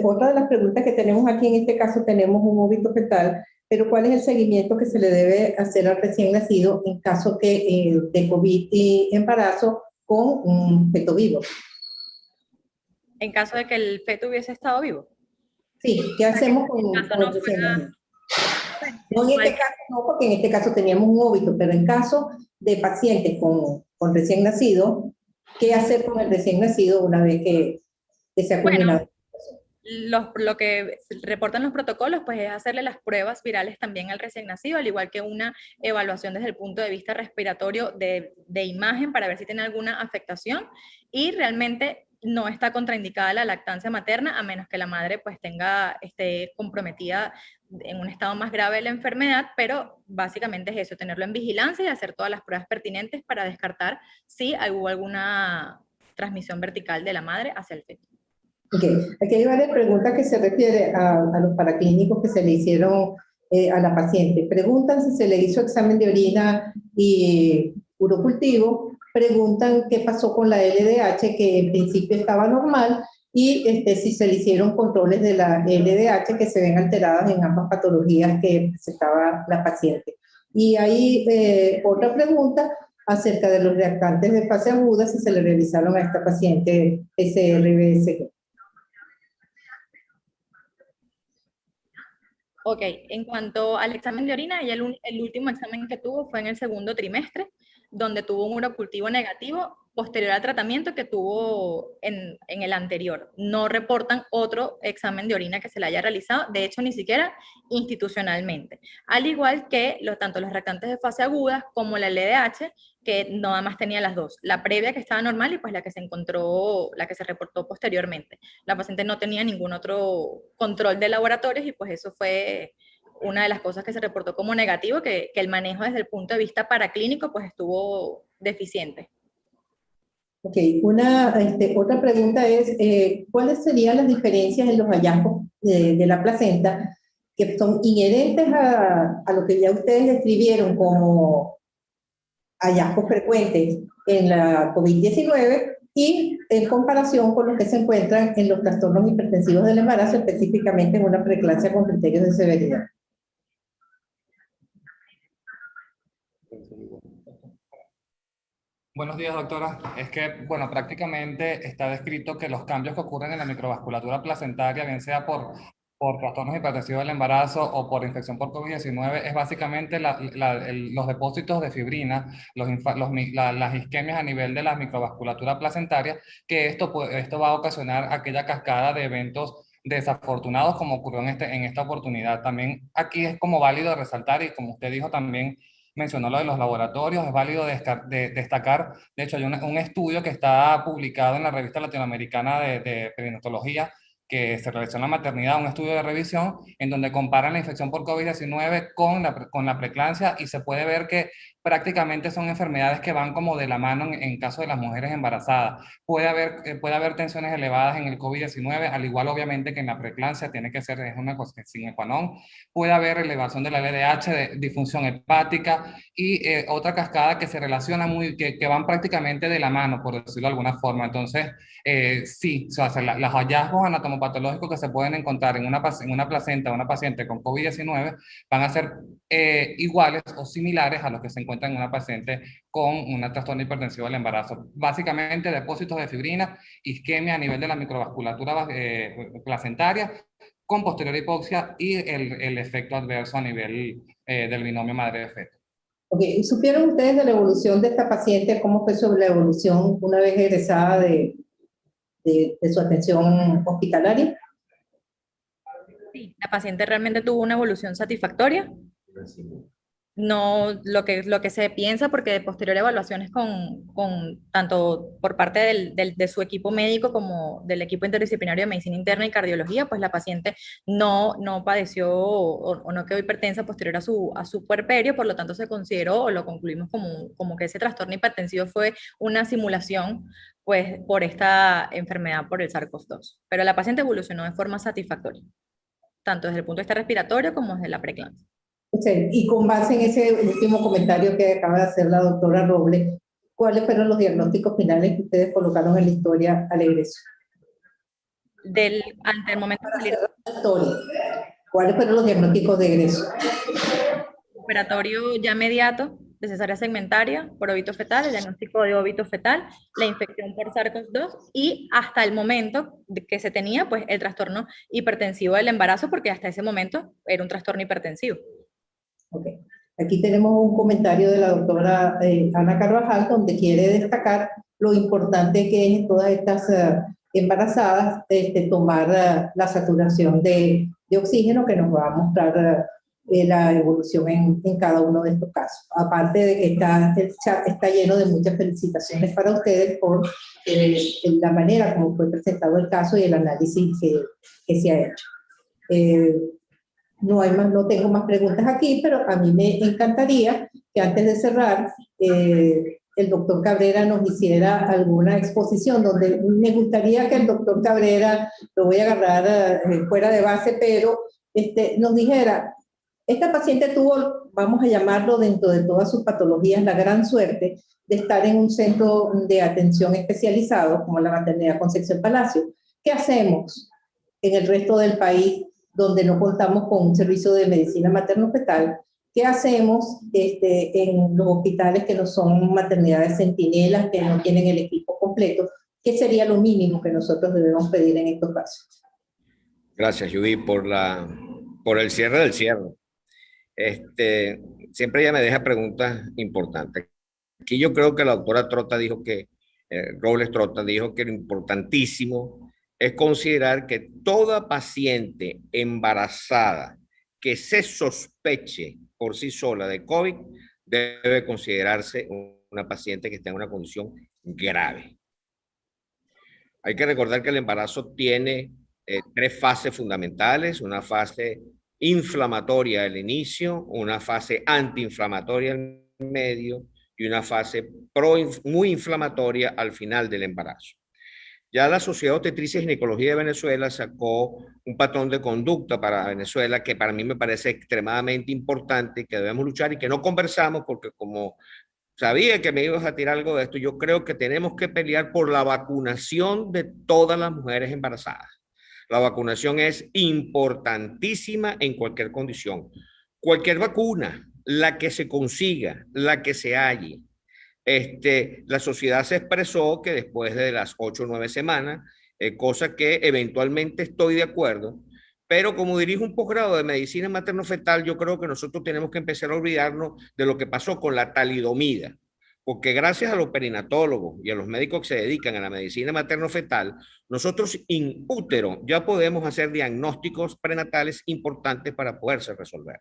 Otra de las preguntas que tenemos aquí, en este caso tenemos un óbito fetal, pero ¿cuál es el seguimiento que se le debe hacer al recién nacido en caso de COVID y embarazo con un feto vivo? En caso de que el feto hubiese estado vivo. Sí, ¿qué hacemos con No el recién fuera- nacido? No, en este caso no, porque en este caso teníamos un óbito, pero en caso de pacientes con recién nacido, ¿qué hacer con el recién nacido una vez que se ha culminado? Lo que reportan los protocolos, pues es hacerle las pruebas virales también al recién nacido, al igual que una evaluación desde el punto de vista respiratorio de imagen para ver si tiene alguna afectación, y realmente no está contraindicada la lactancia materna a menos que la madre pues esté comprometida en un estado más grave de la enfermedad, pero básicamente es eso, tenerlo en vigilancia y hacer todas las pruebas pertinentes para descartar si hubo alguna transmisión vertical de la madre hacia el feto. Okay. Aquí hay varias preguntas que se refieren a los paraclínicos que se le hicieron a la paciente. Preguntan si se le hizo examen de orina y urocultivo. Preguntan qué pasó con la LDH, que en principio estaba normal, y si se le hicieron controles de la LDH que se ven alteradas en ambas patologías que presentaba la paciente. Y hay otra pregunta acerca de los reactantes de fase aguda, si se le realizaron a esta paciente PCR-BSG. Ok, en cuanto al examen de orina, ella el último examen que tuvo fue en el segundo trimestre, donde tuvo un urocultivo negativo posterior al tratamiento que tuvo en el anterior. No reportan otro examen de orina que se le haya realizado, de hecho ni siquiera institucionalmente. Al igual que tanto los reactantes de fase aguda como la LDH, que nada más tenía las dos, la previa que estaba normal y pues la que se encontró, la que se reportó posteriormente. La paciente no tenía ningún otro control de laboratorios y pues eso fue una de las cosas que se reportó como negativo, que el manejo desde el punto de vista paraclínico pues estuvo deficiente. Ok, otra pregunta es, ¿cuáles serían las diferencias en los hallazgos de la placenta que son inherentes a lo que ya ustedes describieron como hallazgos frecuentes en la COVID-19 y en comparación con los que se encuentran en los trastornos hipertensivos del embarazo, específicamente en una preeclampsia con criterios de severidad? Buenos días, doctora. Es que, bueno, prácticamente está descrito que los cambios que ocurren en la microvasculatura placentaria, bien sea por trastornos hipertensivos del embarazo o por infección por COVID-19, es básicamente los depósitos de fibrina, las isquemias a nivel de la microvasculatura placentaria, que esto va a ocasionar aquella cascada de eventos desafortunados como ocurrió en esta oportunidad. También aquí es como válido resaltar, y como usted dijo también, mencionó lo de los laboratorios, es válido destacar, de hecho hay un estudio que está publicado en la revista latinoamericana de perinatología que se realizó en la maternidad, un estudio de revisión en donde comparan la infección por COVID-19 con la preeclampsia, y se puede ver que prácticamente son enfermedades que van como de la mano en caso de las mujeres embarazadas. Puede haber tensiones elevadas en el COVID-19, al igual obviamente que en la preeclampsia, tiene que ser, es una cosa sine qua non. Puede haber elevación de la LDH, de disfunción hepática y otra cascada que se relaciona que van prácticamente de la mano, por decirlo de alguna forma. Entonces, sí, o sea, los hallazgos anatomopatológicos que se pueden encontrar en una placenta de una paciente con COVID-19 van a ser iguales o similares a los que se encuentran en una paciente con un trastorno hipertensivo del embarazo. Básicamente, depósitos de fibrina, isquemia a nivel de la microvasculatura placentaria, con posterior hipoxia y el efecto adverso a nivel del binomio madre-feto. Ok, ¿supieron ustedes de la evolución de esta paciente? ¿Cómo fue sobre la evolución una vez egresada de su atención hospitalaria? Sí, la paciente realmente tuvo una evolución satisfactoria. no lo que se piensa, porque de posterior evaluaciones con tanto por parte de su equipo médico como del equipo interdisciplinario de medicina interna y cardiología, pues la paciente no padeció o no quedó hipertensa posterior a su puerperio, por lo tanto se consideró o lo concluimos como que ese trastorno hipertensivo fue una simulación pues por esta enfermedad por el SARS-CoV-2. Pero la paciente evolucionó de forma satisfactoria, tanto desde el punto de vista respiratorio como desde la preeclampsia. Sí, y con base en ese último comentario que acaba de hacer la doctora Robles, ¿cuáles fueron los diagnósticos finales que ustedes colocaron en la historia al egreso? Ante el momento de salir La historia, ¿cuáles fueron los diagnósticos de egreso? operatorio ya inmediato de cesárea segmentaria por óbito fetal, el diagnóstico de óbito fetal, la infección por SARS-CoV-2 y hasta el momento que se tenía pues el trastorno hipertensivo del embarazo, porque hasta ese momento era un trastorno hipertensivo. Okay. Aquí tenemos un comentario de la doctora Ana Carvajal, donde quiere destacar lo importante que es en todas estas embarazadas tomar la saturación de oxígeno, que nos va a mostrar la evolución en cada uno de estos casos. Aparte de que el chat está lleno de muchas felicitaciones para ustedes por la manera como fue presentado el caso y el análisis que se ha hecho. No tengo más preguntas aquí, pero a mí me encantaría que antes de cerrar, el doctor Cabrera nos hiciera alguna exposición donde me gustaría que el doctor Cabrera, lo voy a agarrar fuera de base, pero nos dijera, esta paciente tuvo, vamos a llamarlo dentro de todas sus patologías, la gran suerte de estar en un centro de atención especializado, como la maternidad Concepción Palacio. ¿Qué hacemos en el resto del país donde no contamos con un servicio de medicina materno-fetal? ¿Qué hacemos en los hospitales que no son maternidades centinelas, que no tienen el equipo completo? ¿Qué sería lo mínimo que nosotros debemos pedir en estos casos? Gracias, Judy, por el cierre del cierre. Siempre ella me deja preguntas importantes. Aquí yo creo que la doctora Trota dijo que, Robles Trota dijo que lo importantísimo es considerar que toda paciente embarazada que se sospeche por sí sola de COVID debe considerarse una paciente que está en una condición grave. Hay que recordar que el embarazo tiene tres fases fundamentales: una fase inflamatoria al inicio, una fase antiinflamatoria al medio y una fase muy inflamatoria al final del embarazo. Ya la Sociedad de Obstetricia y Ginecología de Venezuela sacó un patrón de conducta para Venezuela que para mí me parece extremadamente importante, que debemos luchar y que no conversamos porque como sabía que me ibas a tirar algo de esto, yo creo que tenemos que pelear por la vacunación de todas las mujeres embarazadas. La vacunación es importantísima en cualquier condición. Cualquier vacuna, la que se consiga, la que se halle. La sociedad se expresó que después de las 8 o 9 semanas, cosa que eventualmente estoy de acuerdo, pero como dirijo un posgrado de medicina materno-fetal, yo creo que nosotros tenemos que empezar a olvidarnos de lo que pasó con la talidomida, porque gracias a los perinatólogos y a los médicos que se dedican a la medicina materno-fetal, nosotros in útero ya podemos hacer diagnósticos prenatales importantes para poderse resolver.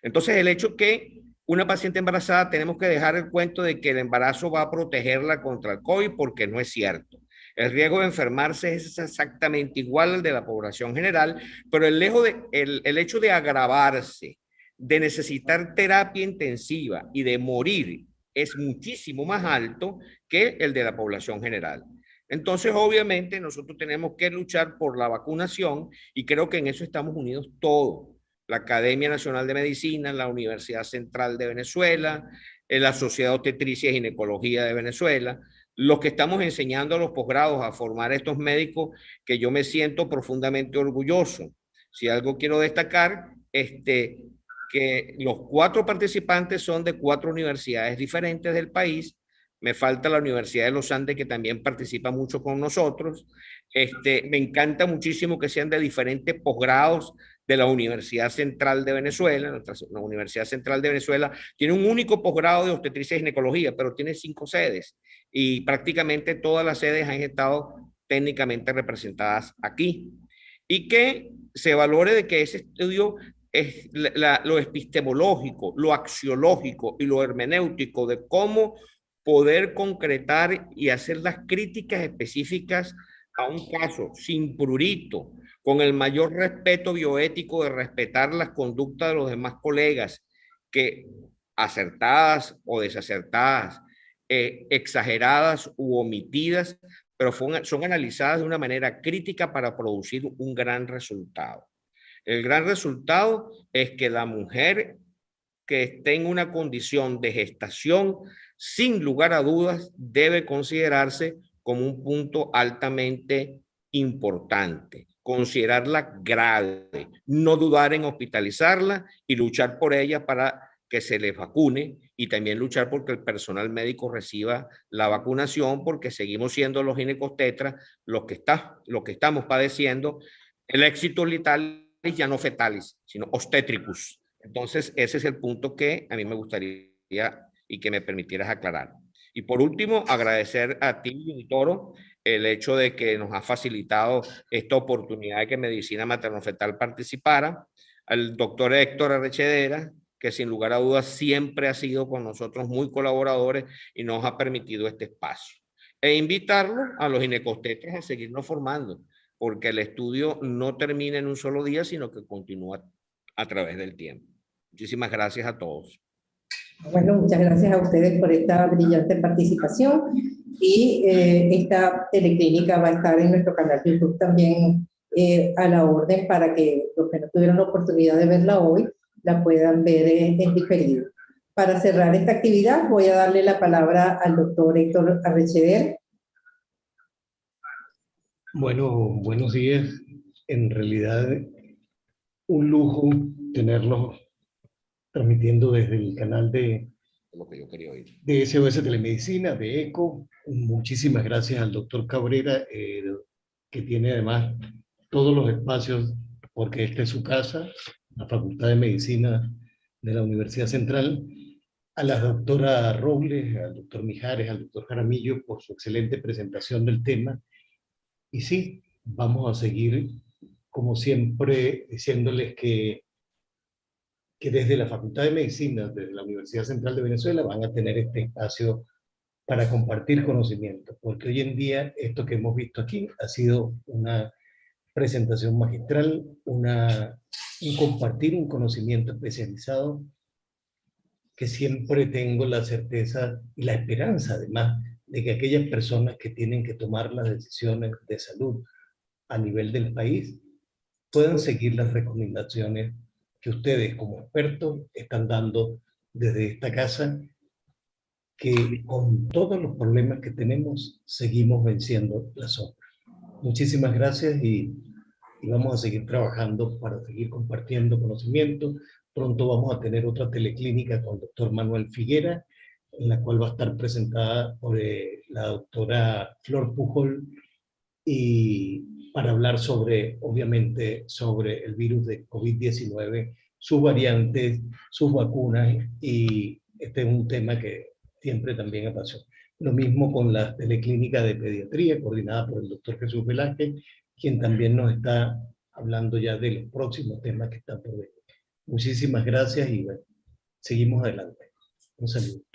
Entonces, el hecho que una paciente embarazada tenemos que dejar el cuento de que el embarazo va a protegerla contra el COVID, porque no es cierto. El riesgo de enfermarse es exactamente igual al de la población general, pero el hecho de agravarse, de necesitar terapia intensiva y de morir es muchísimo más alto que el de la población general. Entonces, obviamente, nosotros tenemos que luchar por la vacunación y creo que en eso estamos unidos todos. La Academia Nacional de Medicina, la Universidad Central de Venezuela, la Sociedad de Obstetricia y Ginecología de Venezuela, los que estamos enseñando a los posgrados a formar a estos médicos, que yo me siento profundamente orgulloso. Si algo quiero destacar, que los 4 participantes son de 4 universidades diferentes del país. Me falta la Universidad de los Andes, que también participa mucho con nosotros. Me encanta muchísimo que sean de diferentes posgrados de la Universidad Central de Venezuela. La Universidad Central de Venezuela tiene un único posgrado de obstetricia y ginecología, pero tiene 5 sedes y prácticamente todas las sedes han estado técnicamente representadas aquí. Y que se valore de que ese estudio lo epistemológico, lo axiológico y lo hermenéutico de cómo poder concretar y hacer las críticas específicas a un caso sin prurito, con el mayor respeto bioético de respetar las conductas de los demás colegas, que acertadas o desacertadas, exageradas u omitidas, pero son analizadas de una manera crítica para producir un gran resultado. El gran resultado es que la mujer que esté en una condición de gestación, sin lugar a dudas, debe considerarse como un punto altamente importante, considerarla grave, no dudar en hospitalizarla y luchar por ella para que se les vacune, y también luchar porque el personal médico reciba la vacunación, porque seguimos siendo los ginecobstetras los que estamos padeciendo el éxito letal, ya no fetalis, sino obstetricus. Entonces, ese es el punto que a mí me gustaría y que me permitieras aclarar. Y por último, agradecer a ti, Toro, el hecho de que nos ha facilitado esta oportunidad de que Medicina Materno-Fetal participara, al doctor Héctor Arrechedera, que sin lugar a dudas siempre ha sido con nosotros muy colaboradores y nos ha permitido este espacio. E invitarlo a los ginecobstetras a seguirnos formando, porque el estudio no termina en un solo día, sino que continúa a través del tiempo. Muchísimas gracias a todos. Bueno, muchas gracias a ustedes por esta brillante participación, y esta teleclínica va a estar en nuestro canal de YouTube también a la orden, para que los que no tuvieron la oportunidad de verla hoy la puedan ver en diferido. Para cerrar esta actividad voy a darle la palabra al doctor Héctor Arrechedera. Bueno, buenos días. En realidad, un lujo tenerlos transmitiendo desde el canal de SOS Telemedicina, de ECO. Muchísimas gracias al doctor Cabrera, que tiene además todos los espacios, porque esta es su casa, la Facultad de Medicina de la Universidad Central. A la doctora Robles, al doctor Mijares, al doctor Jaramillo, por su excelente presentación del tema. Y sí, vamos a seguir, como siempre, diciéndoles que desde la Facultad de Medicina, desde la Universidad Central de Venezuela, van a tener este espacio para compartir conocimiento, porque hoy en día esto que hemos visto aquí ha sido una presentación magistral, un compartir un conocimiento especializado, que siempre tengo la certeza y la esperanza, además, de que aquellas personas que tienen que tomar las decisiones de salud a nivel del país puedan seguir las recomendaciones que ustedes como expertos están dando desde esta casa, que con todos los problemas que tenemos seguimos venciendo la sombra. Muchísimas gracias, y vamos a seguir trabajando para seguir compartiendo conocimiento. Pronto vamos a tener otra teleclínica con el doctor Manuel Figuera, en la cual va a estar presentada por la doctora Flor Pujol, y para hablar sobre, obviamente, sobre el virus de COVID-19, sus variantes, sus vacunas, y este es un tema que siempre también apasiona. Lo mismo con la teleclínica de pediatría, coordinada por el doctor Jesús Velázquez, quien también nos está hablando ya de los próximos temas que están por venir. Muchísimas gracias, y bueno, seguimos adelante. Un saludo.